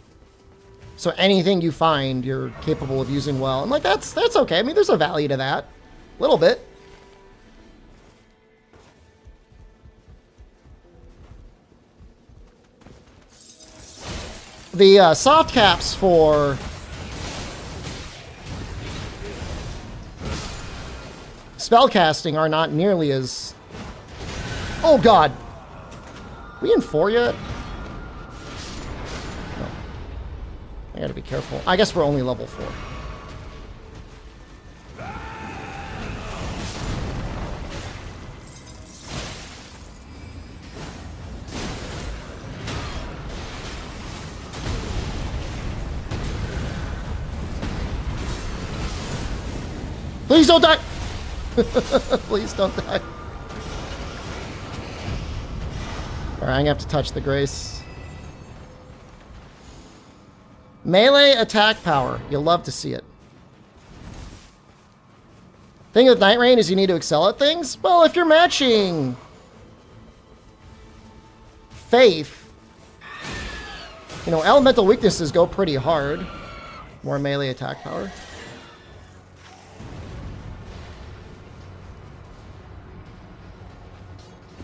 So anything you find, you're capable of using well. And like, that's okay. I mean, there's a value to that. A little bit. The soft caps for spellcasting are not nearly as... Oh, God. We in 4 yet? I gotta be careful. I guess we're only level 4. Please don't die! Please don't die. Alright, I'm gonna have to touch the Grace. Melee attack power. You'll love to see it. Thing with Night Rain is you need to excel at things. Well, if you're matching Faith, you know, elemental weaknesses go pretty hard. More melee attack power.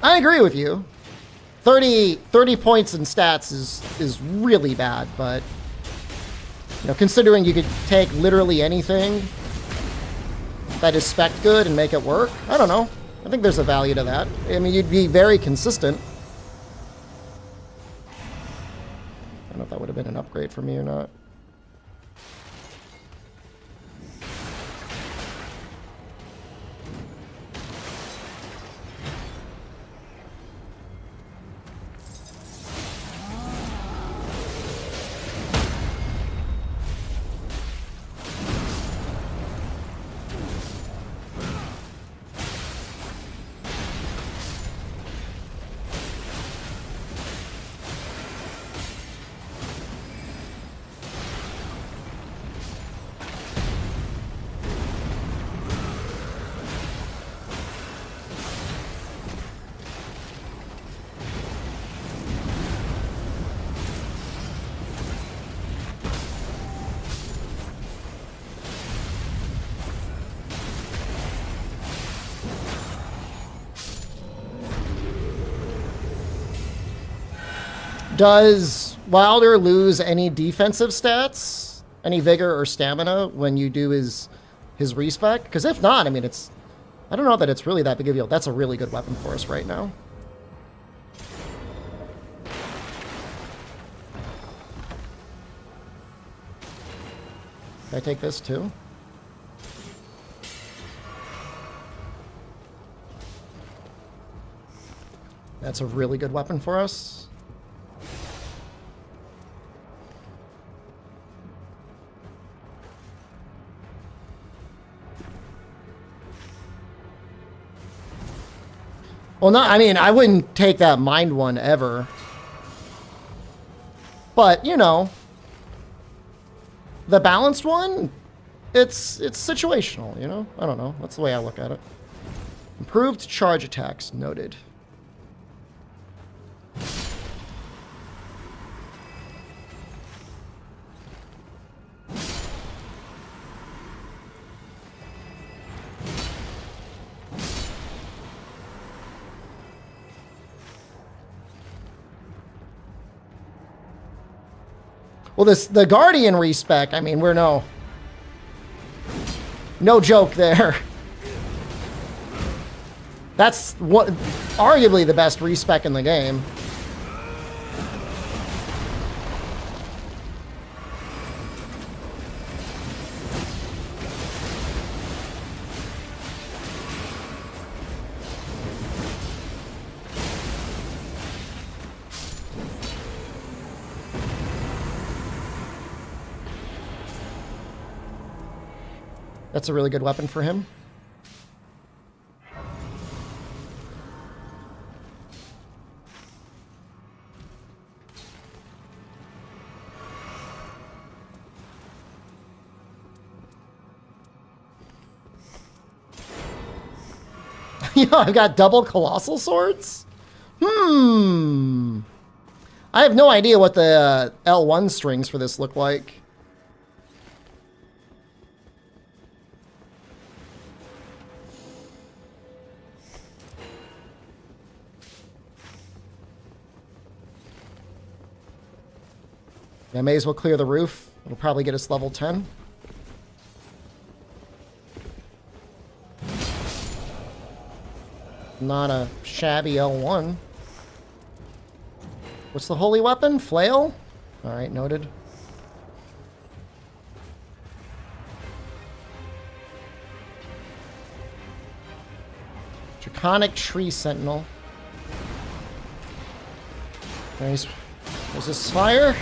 I agree with you. 30 points in stats is really bad, but you know, considering you could take literally anything that is spec good and make it work, I don't know. I think there's a value to that. I mean, you'd be very consistent. I don't know if that would have been an upgrade for me or not. Does Wilder lose any defensive stats? Any vigor or stamina when you do his respec? Because if not, I mean, I don't know that it's really that big of a deal. That's a really good weapon for us right now. Can I take this too? That's a really good weapon for us. Well, no, I mean, I wouldn't take that mind one ever. But, you know, the balanced one, it's situational, you know? I don't know. That's the way I look at it. Improved charge attacks, noted. Well, the Guardian respec, I mean, we're no joke there. That's what arguably the best respec in the game. That's a really good weapon for him. You know, I've got double colossal swords? I have no idea what the L1 strings for this look like. I may as well clear the roof. It'll probably get us level 10. Not a shabby L1. What's the holy weapon? Flail? Alright, noted. Draconic Tree Sentinel. Nice. There's this fire.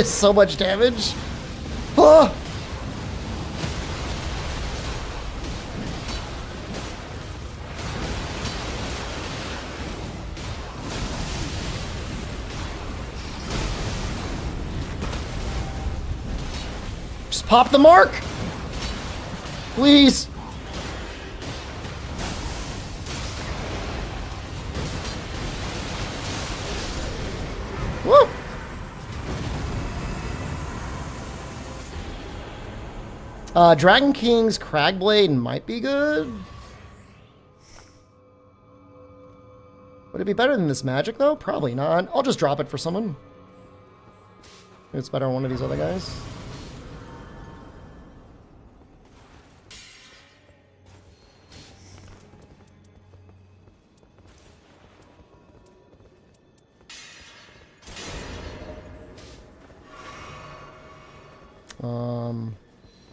So much damage. Oh. Just pop the mark. Please. Woo. Dragon King's Cragblade might be good. Would it be better than this magic, though? Probably not. I'll just drop it for someone. It's better than one of these other guys.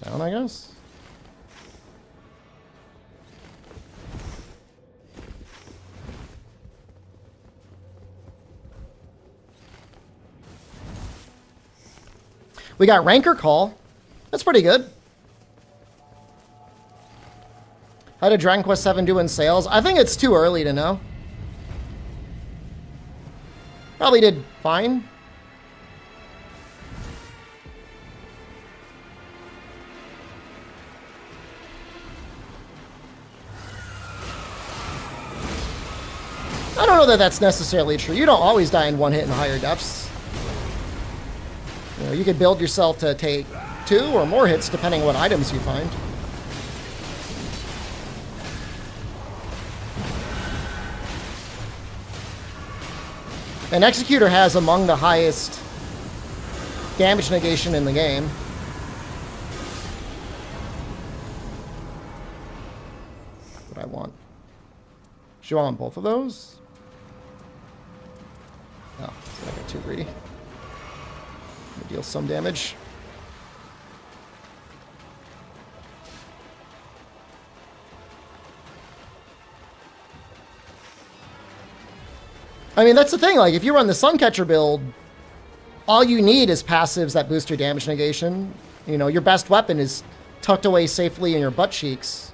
Down, I guess. We got Rancor Call. That's pretty good. How did Dragon Quest VII do in sales? I think it's too early to know. Probably did fine. I don't know that that's necessarily true. You don't always die in one hit in higher depths. You know, you could build yourself to take 2 or more hits depending on what items you find. And Executor has among the highest damage negation in the game. What I want. Should I want both of those? Oh, I got too greedy. Deal some damage. I mean, that's the thing. Like, if you run the Suncatcher build, all you need is passives that boost your damage negation. You know, your best weapon is tucked away safely in your butt cheeks.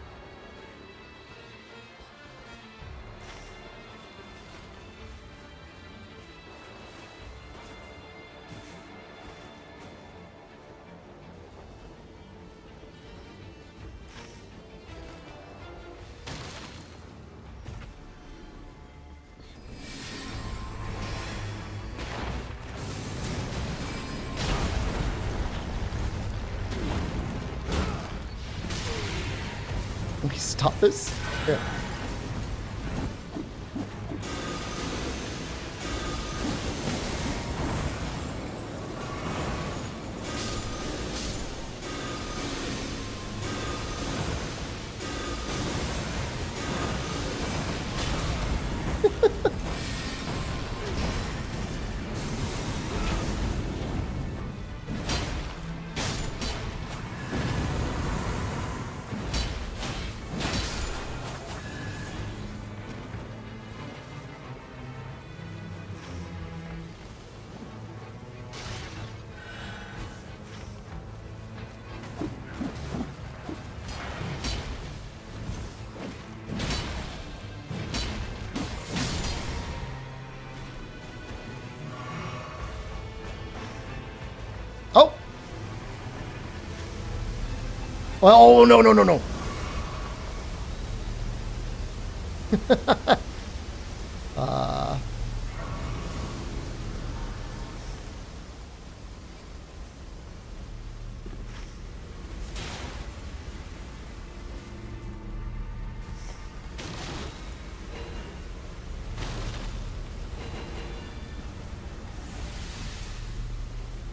Can we stop this? Yeah. Oh! Well, oh, no, no, no, no.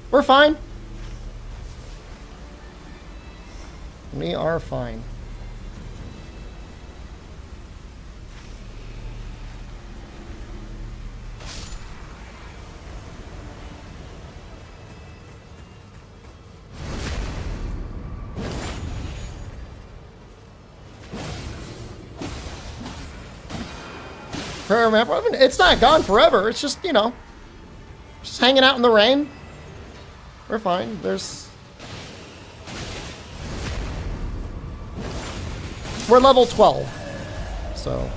We're fine. We are fine. It's not gone forever. It's just, you know, just hanging out in the rain. We're fine. There's... We're level 12. So...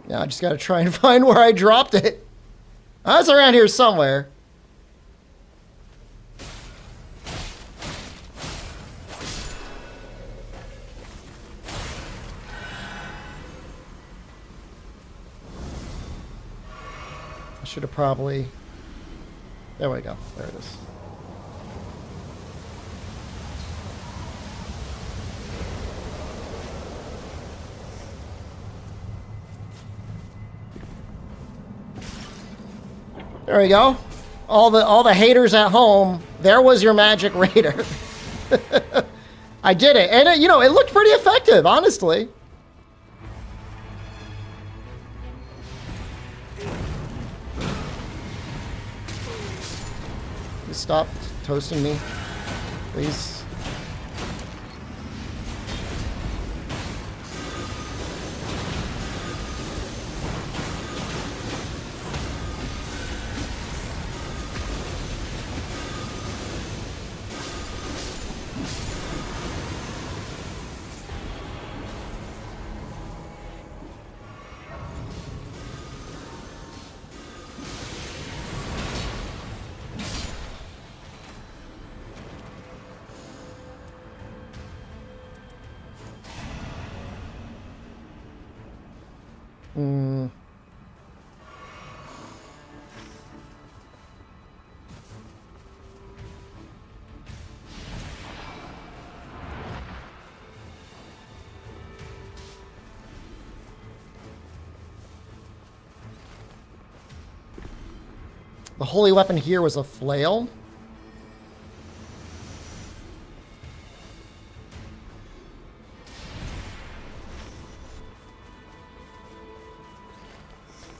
Yeah, I just gotta try and find where I dropped it. Oh, it's around here somewhere. I should have probably... There we go. There it is. There we go. All the haters at home. There was your magic raider. I did it, and it, you know, it looked pretty effective, honestly. You stop toasting me, please. The holy weapon here was a flail.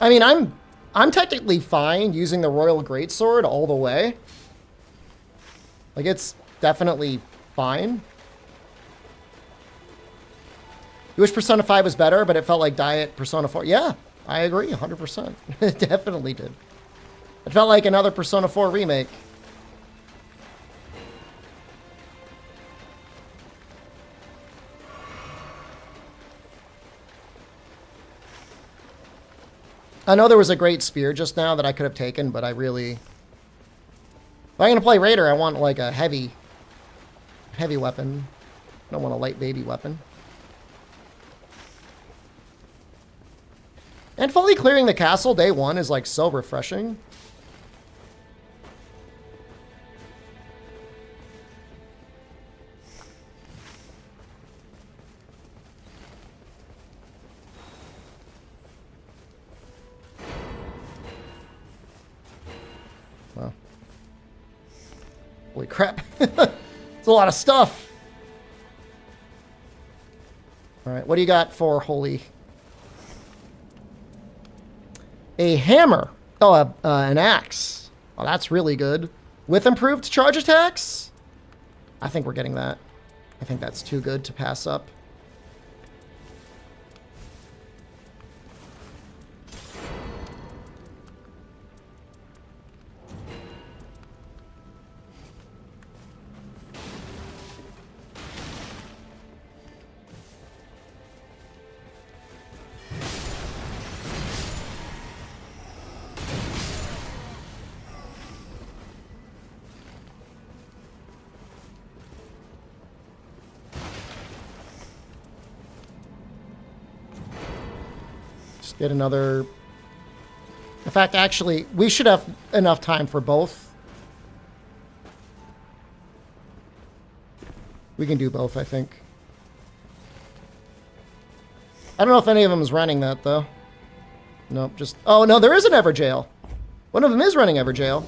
I mean, I'm technically fine using the Royal Greatsword all the way. Like, it's definitely fine. You wish Persona 5 was better, but it felt like Diet Persona 4. Yeah, I agree, 100%. It definitely did. It felt like another Persona 4 remake. I know there was a great spear just now that I could have taken, but I really... If I'm going to play Raider, I want like a heavy weapon. I don't want a light baby weapon. And fully clearing the castle day one is like so refreshing. Wow. Holy crap. It's a lot of stuff. All right, what do you got for holy? A hammer. Oh, an axe. Oh, that's really good. With improved charge attacks? I think we're getting that. I think that's too good to pass up. Just get another... In fact, actually, we should have enough time for both. We can do both, I think. I don't know if any of them is running that, though. Nope, just... Oh, no, there is an Everjail. One of them is running Everjail.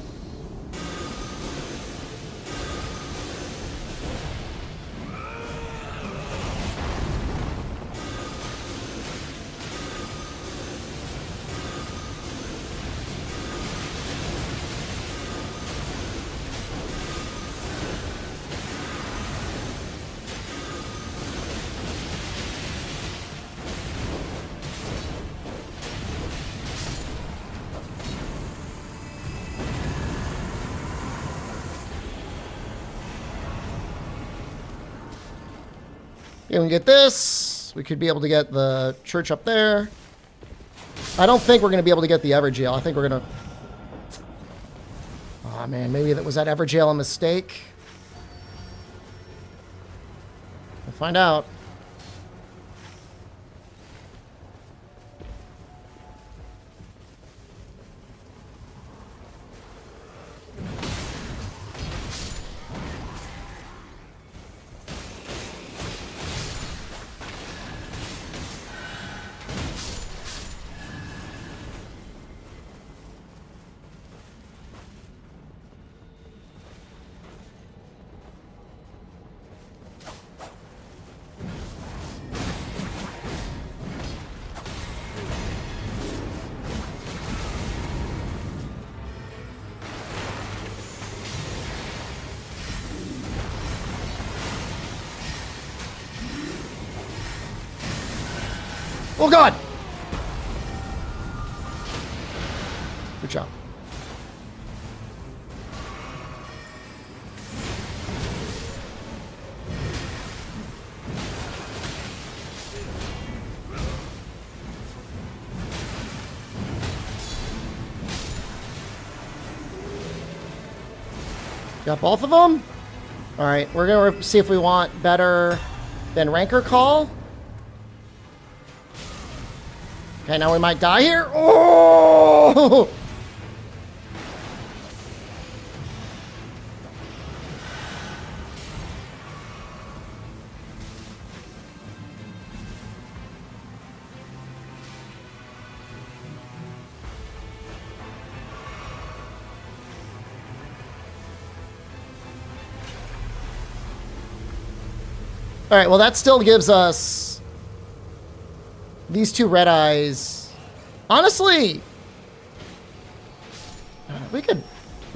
Yeah, we can get this. We could be able to get the church up there. I don't think we're going to be able to get the Everjail. I think we're going to... Oh, man. Maybe that was that Everjail a mistake? We'll find out. Oh, God! Good job. Got both of them? All right, we're going to see if we want better than Rancor Call. Okay, now we might die here. Oh! All right, well, that still gives us these two red eyes. Honestly, we could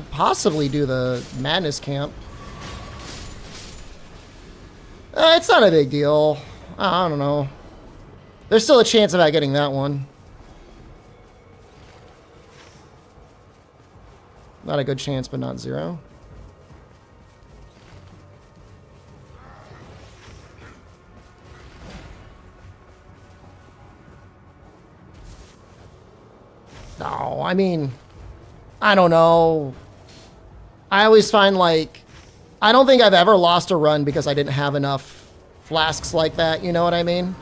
possibly do the Madness Camp. It's not a big deal. I don't know. There's still a chance about getting that one. Not a good chance, but not zero. No, I mean, I don't know. I always find, like, I don't think I've ever lost a run because I didn't have enough flasks like that, you know what I mean?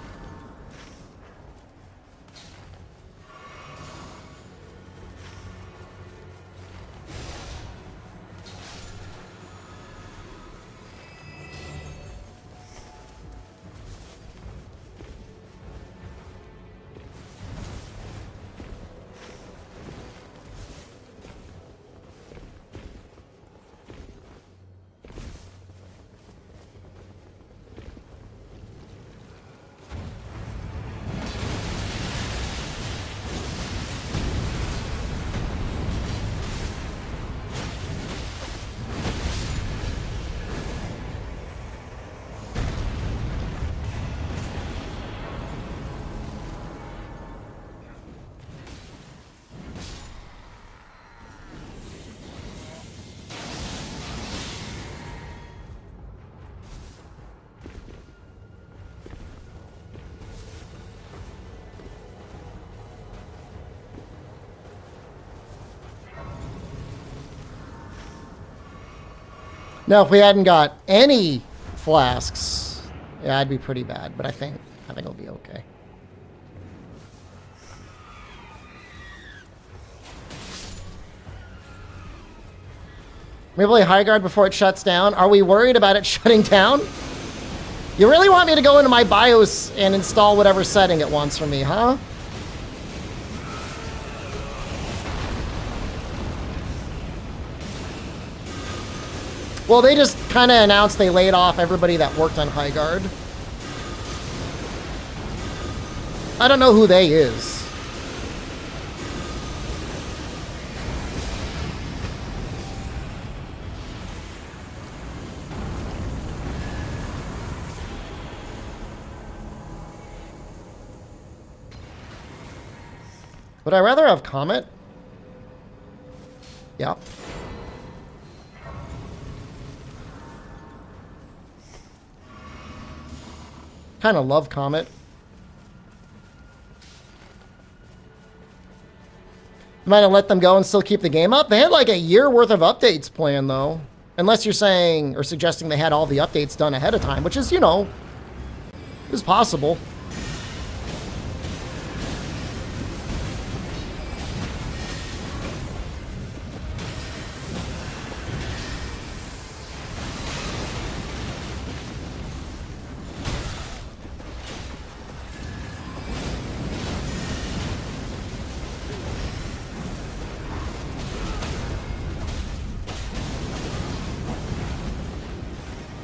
Now, if we hadn't got any flasks, yeah, I'd be pretty bad. But I think it'll be okay. We play High Guard before it shuts down. Are we worried about it shutting down? You really want me to go into my BIOS and install whatever setting it wants from me, huh? Well, they just kind of announced they laid off everybody that worked on High Guard. I don't know who they is. Would I rather have Comet? Yeah. Kind of love Comet. Might have let them go and still keep the game up. They had like a year worth of updates planned though. Unless you're saying or suggesting they had all the updates done ahead of time, which is, you know, is possible.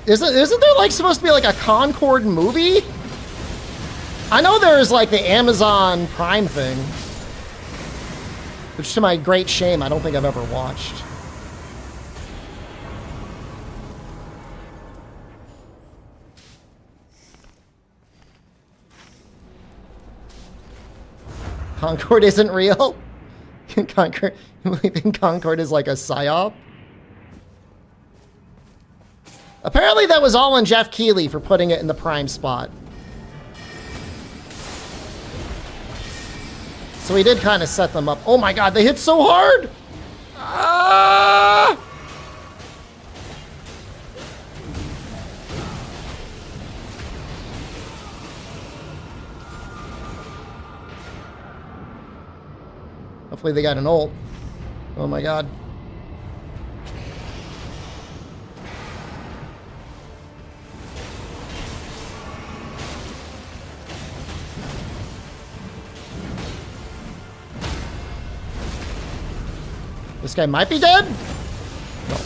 Isn't there like supposed to be like a Concord movie? I know there's like the Amazon Prime thing, which to my great shame, I don't think I've ever watched. Concord isn't real? Concord, you think Concord is like a psyop? Apparently that was all on Jeff Keighley for putting it in the prime spot. So he did kind of set them up. Oh my god, they hit so hard! Ah! Hopefully they got an ult. Oh my god. This guy might be dead? No.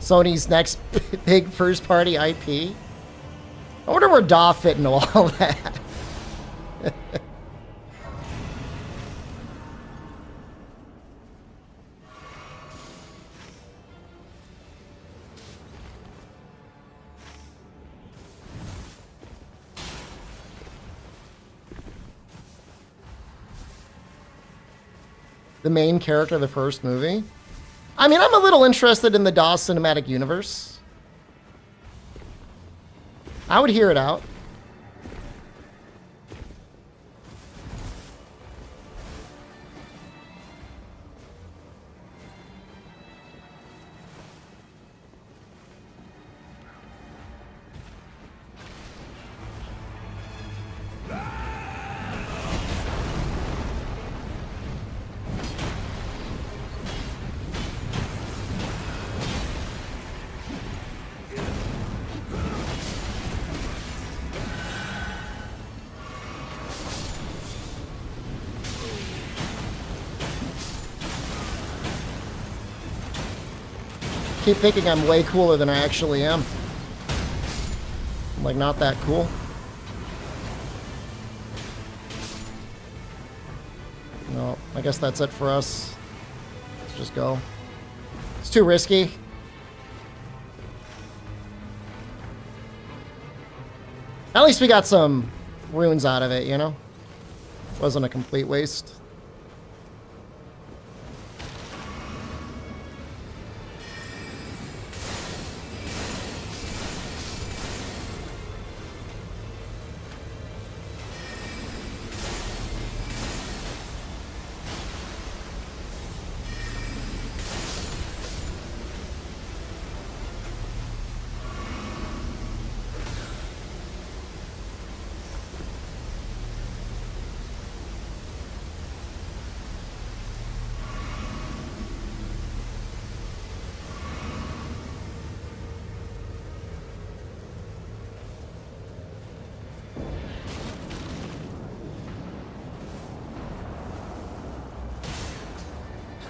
Sony's next big first-party IP. I wonder where DAW fit into all that. The main character of the first movie. I mean, I'm a little interested in the DOS cinematic universe. I would hear it out. Keep thinking I'm way cooler than I actually am. I'm like not that cool. No, I guess that's it for us. Let's just go. It's too risky. At least we got some runes out of it, you know? Wasn't a complete waste.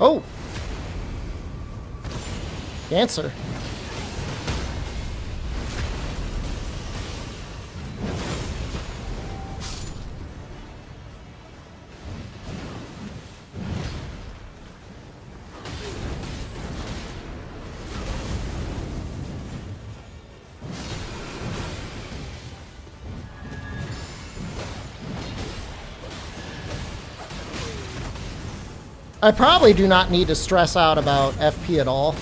Oh! Dancer. I probably do not need to stress out about FP at all.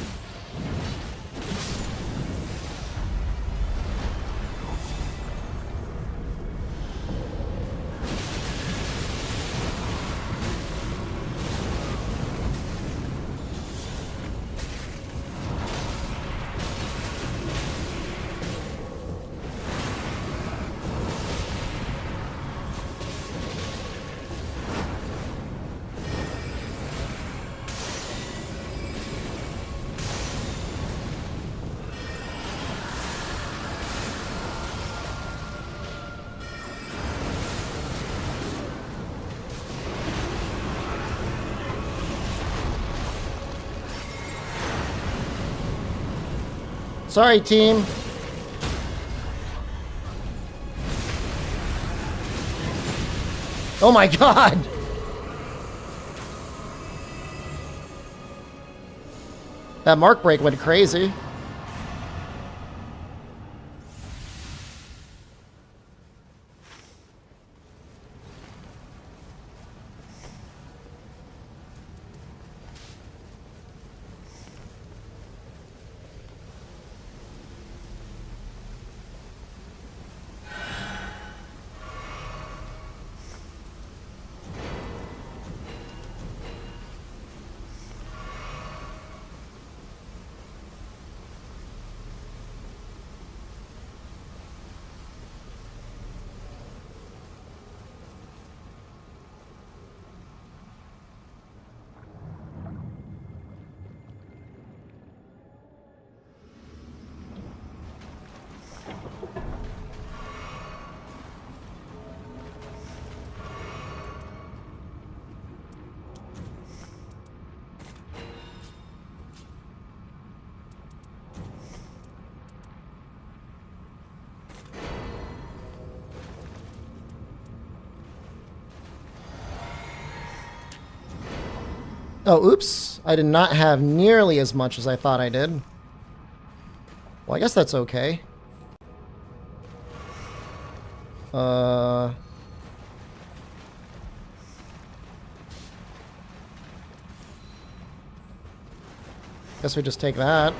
Sorry, team. Oh my god! That mark break went crazy. Oh, oops. I did not have nearly as much as I thought I did. Well, I guess that's okay. Guess we just take that.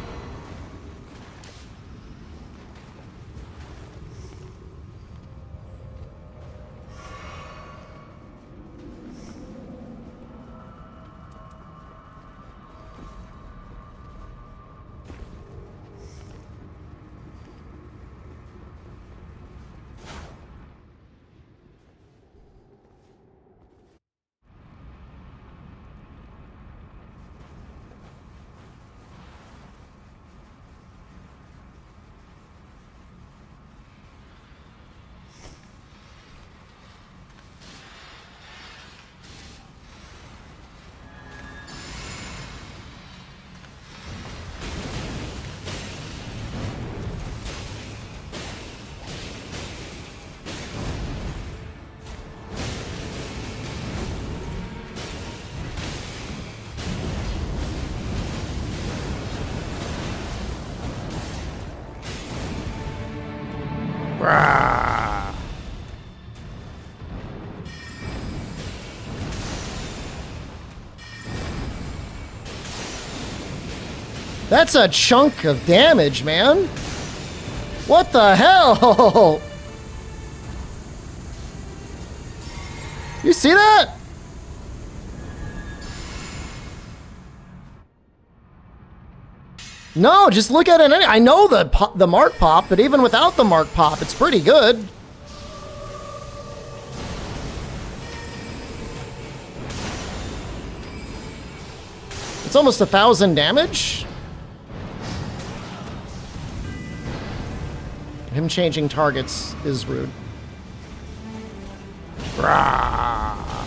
Rah. That's a chunk of damage, man. What the hell? You see that? No, just look at it. I know the mark pop, but even without the mark pop, it's pretty good. It's almost 1,000 damage. Him changing targets is rude. Rah.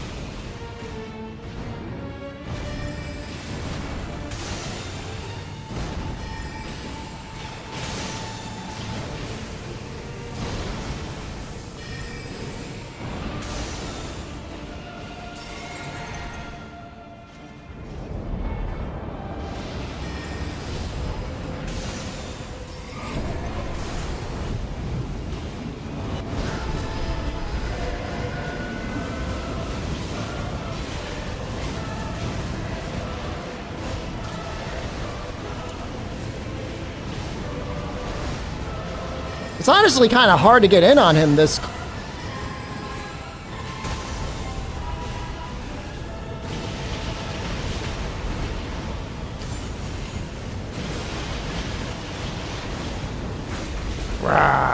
honestly kind of hard to get in on him this. Rah.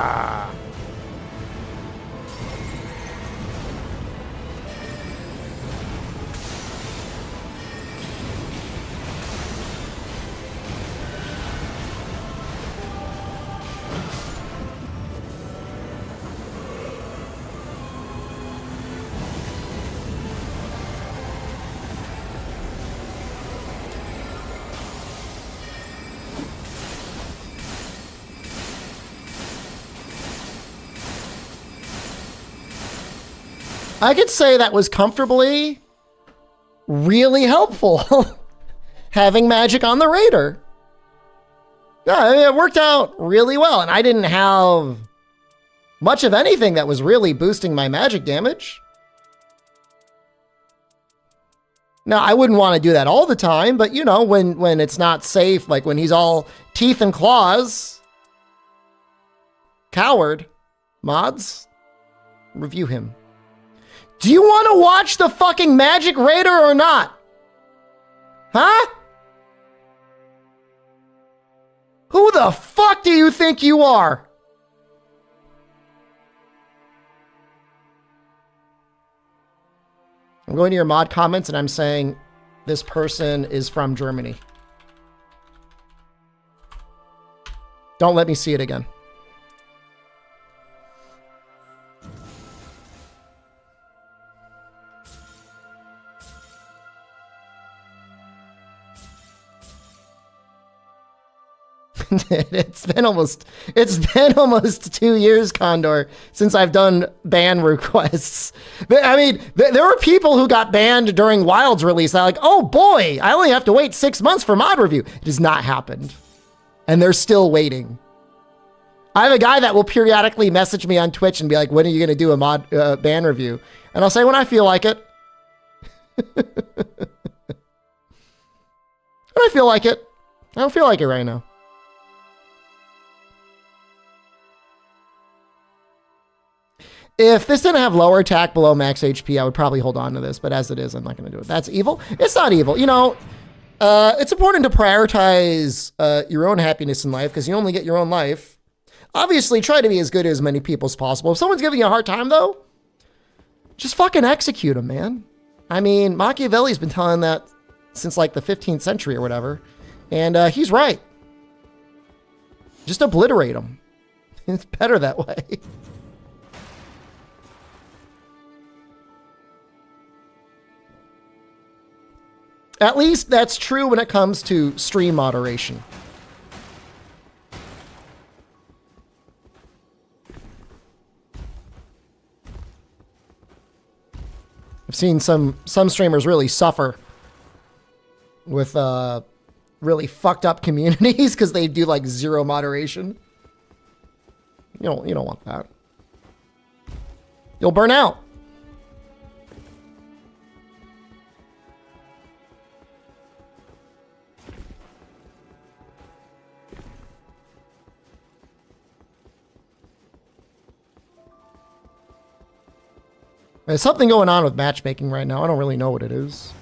I could say that was comfortably really helpful having magic on the Raider. Yeah, I mean, it worked out really well, and I didn't have much of anything that was really boosting my magic damage. Now, I wouldn't want to do that all the time, but you know, when it's not safe, like when he's all teeth and claws. Coward. Mods, review him. Do you want to watch the fucking Magic Raider or not? Huh? Who the fuck do you think you are? I'm going to your mod comments and I'm saying this person is from Germany. Don't let me see it again. It's been almost 2 years, Condor, since I've done ban requests. I mean, there were people who got banned during Wild's release. They're like, oh boy, I only have to wait 6 months for mod review. It has not happened. And they're still waiting. I have a guy that will periodically message me on Twitch and be like, when are you going to do a mod ban review? And I'll say, when I feel like it. When I feel like it. I don't feel like it right now. If this didn't have lower attack below max HP, I would probably hold on to this, but as it is, I'm not going to do it. That's evil? It's not evil. You know, it's important to prioritize your own happiness in life because you only get your own life. Obviously, try to be as good as many people as possible. If someone's giving you a hard time, though, just fucking execute them, man. I mean, Machiavelli's been telling that since like the 15th century or whatever, and he's right. Just obliterate them. It's better that way. At least that's true when it comes to stream moderation. I've seen some streamers really suffer with really fucked up communities because they do like zero moderation. You don't want that. You'll burn out. There's something going on with matchmaking right now. I don't really know what it is.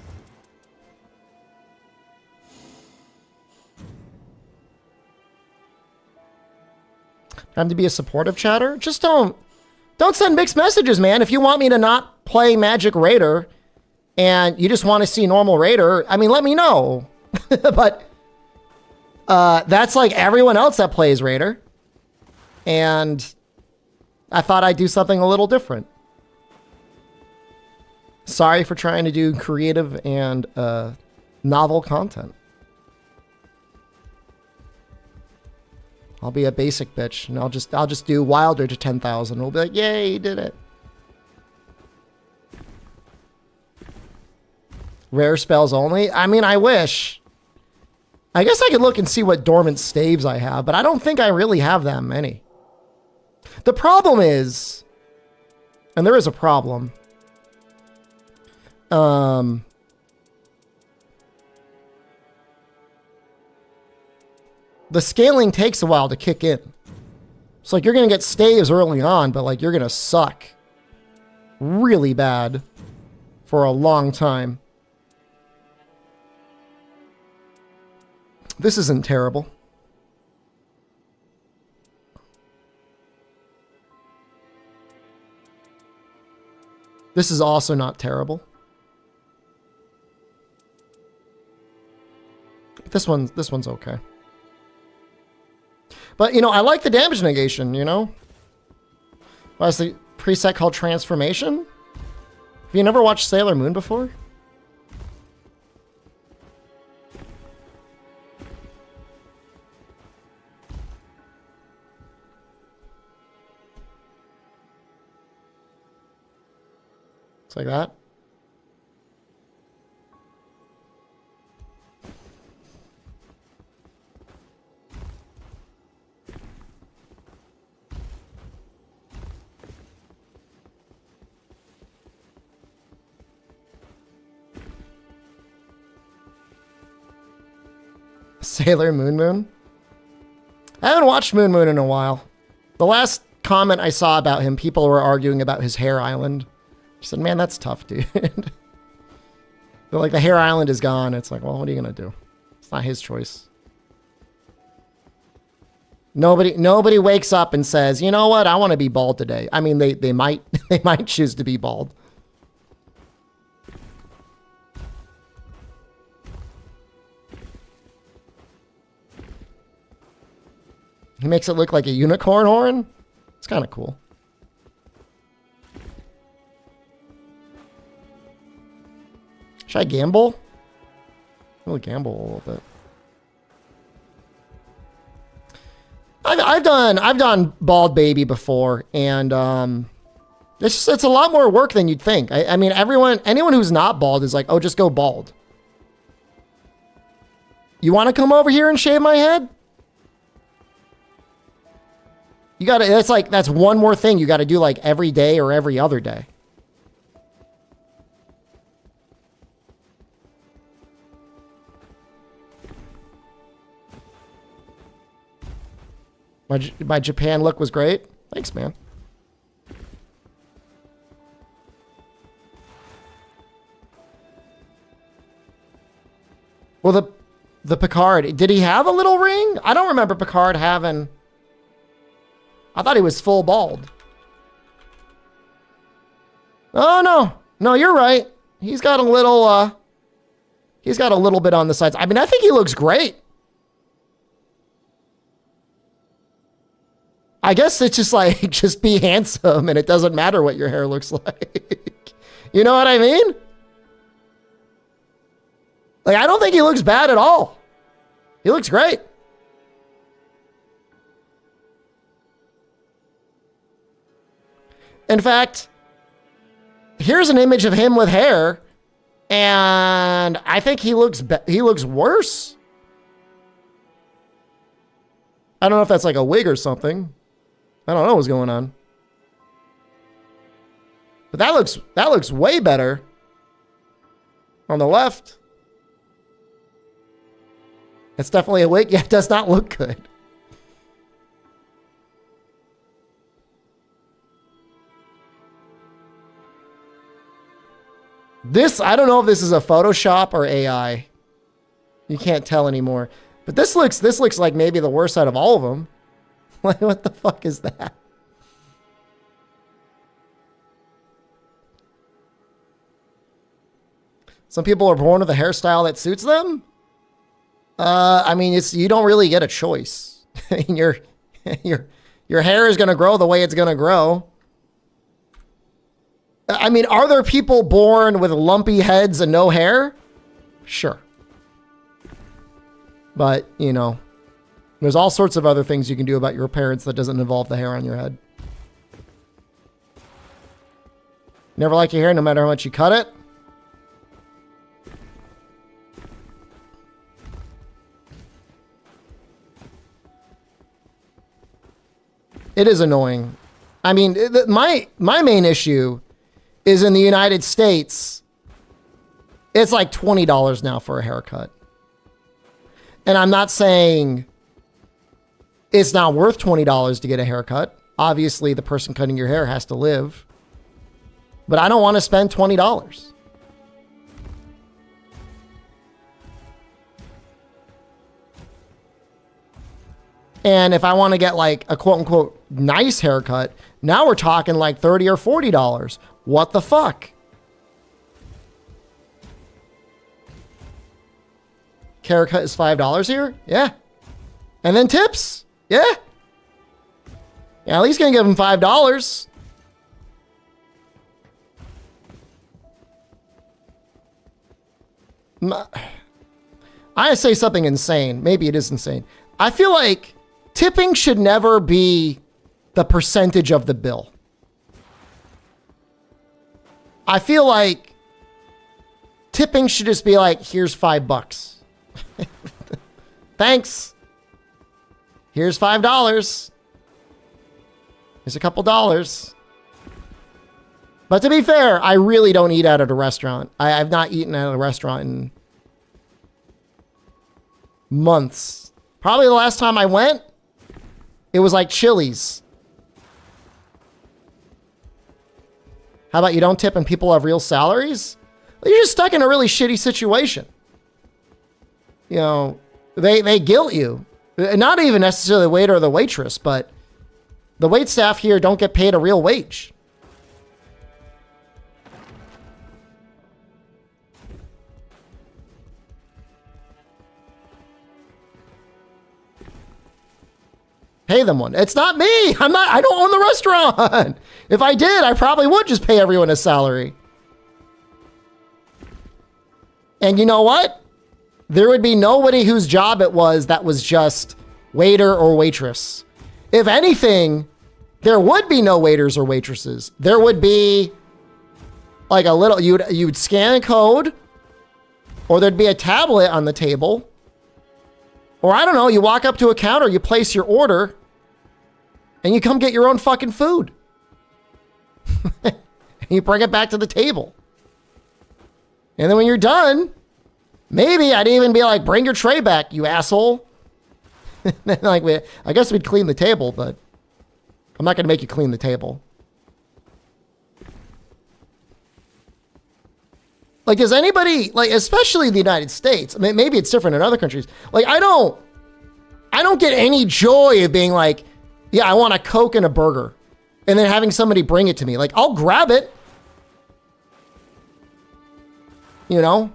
Time to be a supportive chatter? Just don't send mixed messages, man. If you want me to not play Magic Raider and you just want to see normal Raider, I mean, let me know. But that's like everyone else that plays Raider. And I thought I'd do something a little different. Sorry for trying to do creative and novel content. I'll be a basic bitch, and I'll just do Wilder to 10,000. We'll be like, yay, he did it. Rare spells only? I mean, I wish. I guess I could look and see what dormant staves I have, but I don't think I really have that many. The problem is, and there is a problem, the scaling takes a while to kick in. It's like you're going to get staves early on, but like you're going to suck really bad for a long time. This isn't terrible. This is also not terrible. This one's okay. But, you know, I like the damage negation, you know? What's the preset called Transformation? Have you never watched Sailor Moon before? It's like that. Sailor Moon. I haven't watched Moon in a while. The last comment I saw about him, people were arguing about his hair island. I said, man, that's tough, dude. But like the hair island is gone. It's like, well, what are you going to do? It's not his choice. Nobody wakes up and says, you know what? I want to be bald today. I mean, they might they might choose to be bald. He makes it look like a unicorn horn. It's kind of cool. Should I gamble? I'll gamble a little bit. I've done bald baby before, and it's a lot more work than you'd think. I mean, anyone who's not bald is like, oh, just go bald. You want to come over here and shave my head? You gotta, that's one more thing you gotta do like every day or every other day. My Japan look was great. Thanks, man. Well, the Picard, did he have a little ring? I don't remember Picard having... I thought he was full bald. Oh, no. No, you're right. He's got a little bit on the sides. I mean, I think he looks great. I guess it's just like, just be handsome and it doesn't matter what your hair looks like. You know what I mean? Like, I don't think he looks bad at all. He looks great. In fact, here's an image of him with hair, and I think he looks worse. I don't know if that's like a wig or something. I don't know what's going on. But that looks way better on the left. It's definitely a wig. Yeah, it does not look good. This, I don't know if this is a Photoshop or AI. You can't tell anymore. But this looks like maybe the worst out of all of them. Like, what the fuck is that? Some people are born with a hairstyle that suits them. I mean, you don't really get a choice. your hair is going to grow the way it's going to grow. I mean, are there people born with lumpy heads and no hair? Sure. But, you know, there's all sorts of other things you can do about your appearance that doesn't involve the hair on your head. Never like your hair no matter how much you cut it? It is annoying. I mean, my main issue is in the United States, it's like $20 now for a haircut. And I'm not saying It's not worth $20 to get a haircut. Obviously, the person cutting your hair has to live. But I don't want to spend $20. And if I want to get like a quote unquote nice haircut, now we're talking like $30 or $40. What the fuck? Haircut is $5 here? Yeah. And then tips? Yeah. Yeah, at least gonna give them $5. I say something insane. Maybe it is insane. I feel like tipping should never be the percentage of the bill. I feel like tipping should just be like, here's $5. Thanks. Here's $5. Here's a couple dollars. But to be fair, I really don't eat out at a restaurant. I've not eaten at a restaurant in months. Probably the last time I went, it was like Chili's. How about you don't tip and people have real salaries? Well, you're just stuck in a really shitty situation. You know, they guilt you. Not even necessarily the waiter or the waitress, but the wait staff here don't get paid a real wage. Pay them one. It's not me. I don't own the restaurant. If I did, I probably would just pay everyone a salary. And you know what? There would be nobody whose job it was that was just waiter or waitress. If anything, there would be no waiters or waitresses. There would be like a little, you'd scan a code, or there'd be a tablet on the table. Or I don't know, you walk up to a counter, you place your order, and you come get your own fucking food. And you bring it back to the table. And then when you're done, maybe I'd even be like, bring your tray back, you asshole. Like, I guess we'd clean the table, but I'm not going to make you clean the table. Like, does anybody, like, especially the United States, I mean, maybe it's different in other countries. Like, I don't get any joy of being like, yeah, I want a Coke and a burger, and then having somebody bring it to me. Like, I'll grab it. You know?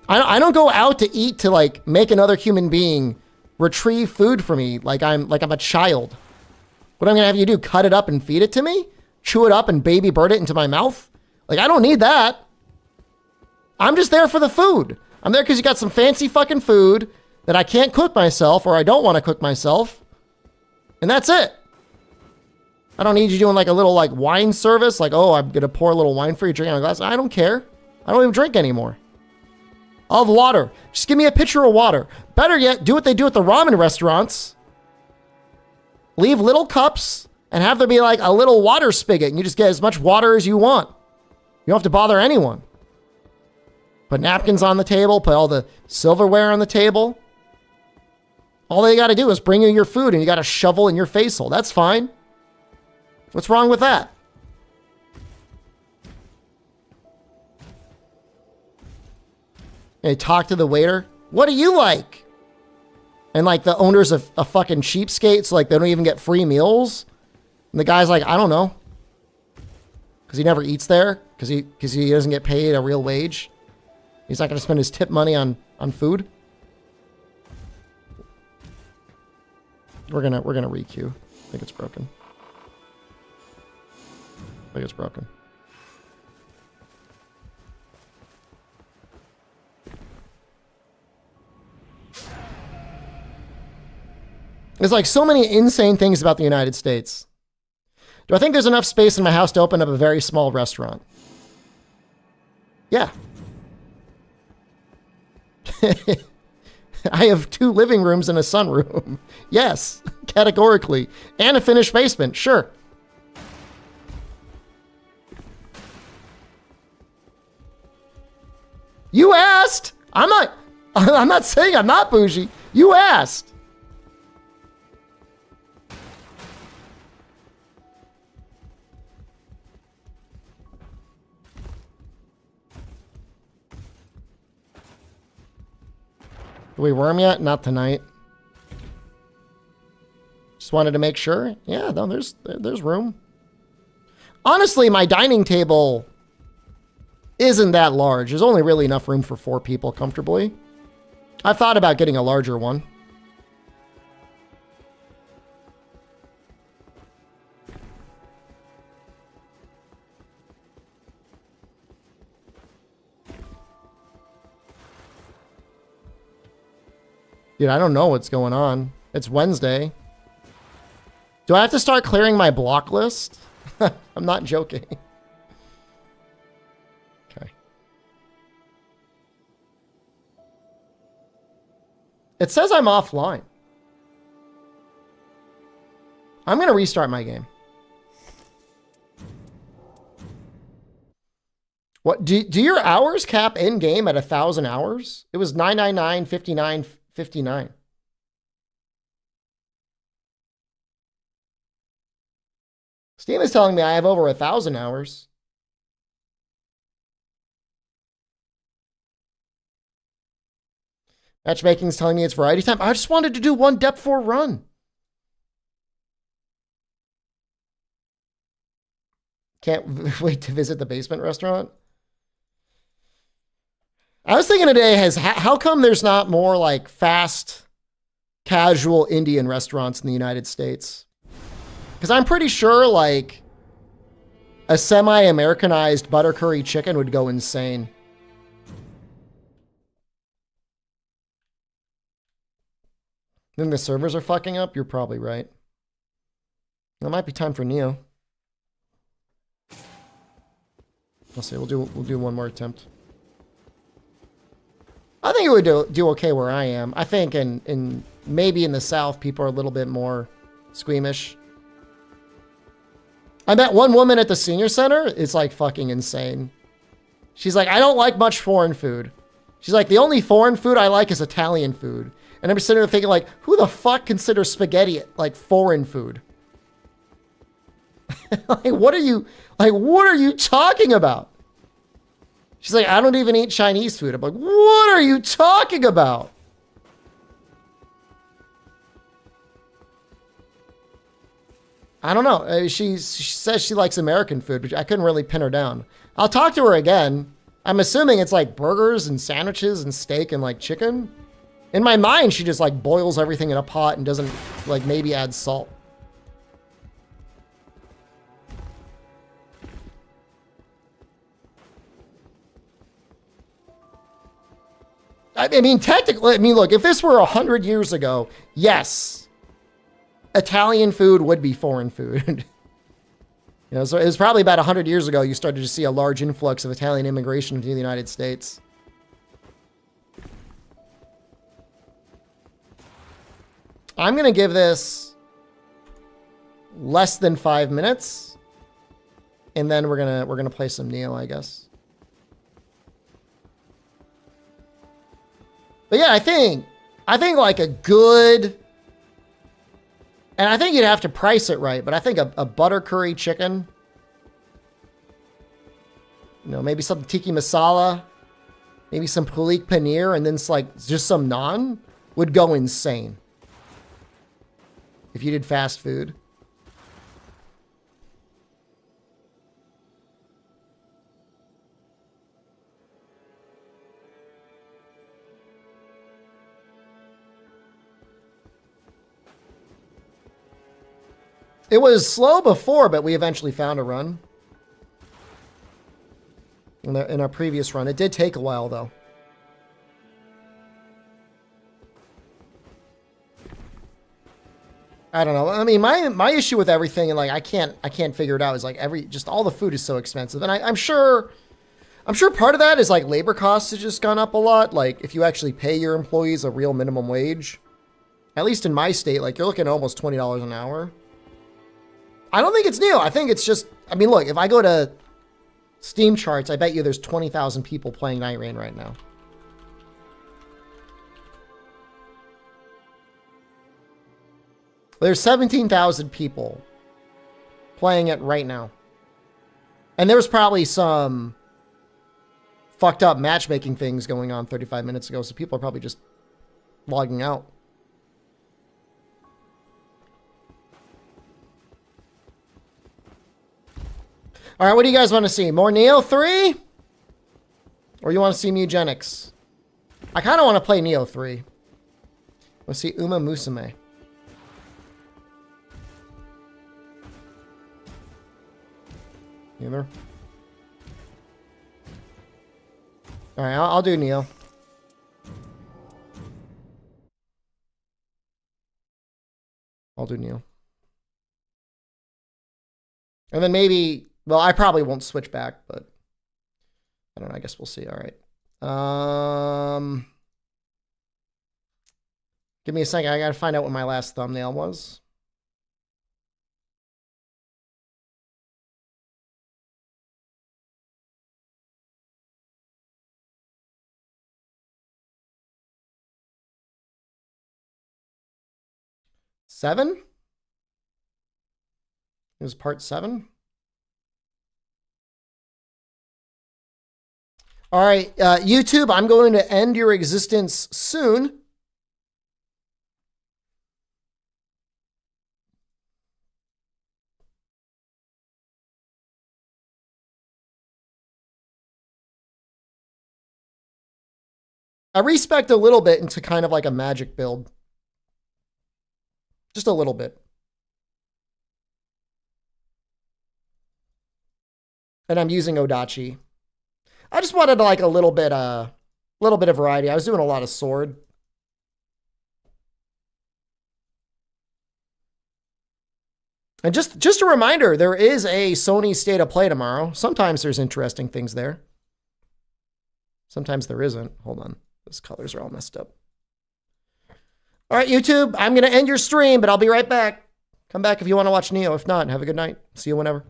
I don't go out to eat to, like, make another human being retrieve food for me like I'm a child. What I'm going to have you do, cut it up and feed it to me? Chew it up and baby bird it into my mouth? Like, I don't need that. I'm just there for the food. I'm there because you got some fancy fucking food that I can't cook myself, or I don't want to cook myself. And that's it. I don't need you doing like a little like wine service. Like, oh, I'm going to pour a little wine for you, drink out of a glass. I don't care. I don't even drink anymore. I'll have water. Just give me a pitcher of water. Better yet, do what they do at the ramen restaurants. Leave little cups and have there be like a little water spigot, and you just get as much water as you want. You don't have to bother anyone. Put napkins on the table, put all the silverware on the table. All they got to do is bring you your food, and you got a shovel in your face hole. That's fine. What's wrong with that? They talk to the waiter. What do you like? And like the owner's a fucking cheapskate, so like they don't even get free meals. And the guy's like, I don't know. Because he never eats there. Because he doesn't get paid a real wage. He's not going to spend his tip money on food. We're gonna requeue. I think it's broken. I think it's broken. There's like so many insane things about the United States. Do I think there's enough space in my house to open up a very small restaurant? Yeah. I have 2 living rooms and a sunroom. Yes, categorically. And a finished basement, sure. You asked. I'm not saying I'm not bougie. You asked. Do we worm yet? Not tonight. Just wanted to make sure. Yeah, no, there's room. Honestly, my dining table isn't that large. There's only really enough room for 4 people comfortably. I've thought about getting a larger one. Dude, I don't know what's going on. It's Wednesday. Do I have to start clearing my block list? I'm not joking. Okay. It says I'm offline. I'm going to restart my game. What do your hours cap in game at 1,000 hours? It was 999, 59, 59. Steam is telling me I have over 1,000 hours. Matchmaking is telling me it's variety time. I just wanted to do one depth 4 run. Can't wait to visit the basement restaurant. I was thinking today, how come there's not more like fast, casual Indian restaurants in the United States? Because I'm pretty sure like a semi-Americanized butter curry chicken would go insane. Then the servers are fucking up? You're probably right. It might be time for Neo. We'll see. We'll do one more attempt. I think it would do okay where I am. I think in maybe in the South, people are a little bit more squeamish. I met one woman at the senior center. It's like fucking insane. She's like, I don't like much foreign food. She's like, the only foreign food I like is Italian food. And I'm sitting there thinking like, who the fuck considers spaghetti like foreign food? Like, what are you talking about? She's like, I don't even eat Chinese food. I'm like, what are you talking about? I don't know. She says she likes American food, but I couldn't really pin her down. I'll talk to her again. I'm assuming it's like burgers and sandwiches and steak and like chicken. In my mind, she just like boils everything in a pot and doesn't like maybe add salt. I mean, technically, look, if this were 100 years ago, yes, Italian food would be foreign food. You know, so it was probably about 100 years ago you started to see a large influx of Italian immigration into the United States. I'm going to give this less than 5 minutes, and then we're going to play some Neo, I guess. But yeah, I think like a good, and I think you'd have to price it right, but I think a butter curry chicken, you know, maybe some tiki masala, maybe some palak paneer, and then it's like just some naan would go insane if you did fast food. It was slow before, but we eventually found a run. In our previous run. It did take a while, though. I don't know. I mean, my issue with everything, and like I can't figure it out, is like just all the food is so expensive. And I'm sure part of that is like labor costs have just gone up a lot. Like if you actually pay your employees a real minimum wage, at least in my state, like you're looking at almost $20 an hour. I don't think it's new. I think it's just, I mean, look, if I go to Steam charts, I bet you there's 20,000 people playing Night Rain right now. There's 17,000 people playing it right now. And there was probably some fucked up matchmaking things going on 35 minutes ago, so people are probably just logging out. All right, what do you guys want to see? More Neo 3? Or you want to see Mugenics? I kind of want to play Neo 3. Let's see Uma Musume. Either. All right, I'll do Neo. I'll do Neo. And then maybe, well, I probably won't switch back, but I don't know. I guess we'll see. All right. Give me a second. I got to find out what my last thumbnail was. Seven? It was part 7. All right, YouTube, I'm going to end your existence soon. I respect a little bit into kind of like a magic build. Just a little bit. And I'm using Odachi. I just wanted like a little bit of variety. I was doing a lot of sword. And just a reminder, there is a Sony State of Play tomorrow. Sometimes there's interesting things there. Sometimes there isn't. Hold on. Those colors are all messed up. All right, YouTube, I'm going to end your stream, but I'll be right back. Come back if you want to watch Neo. If not, have a good night. See you whenever.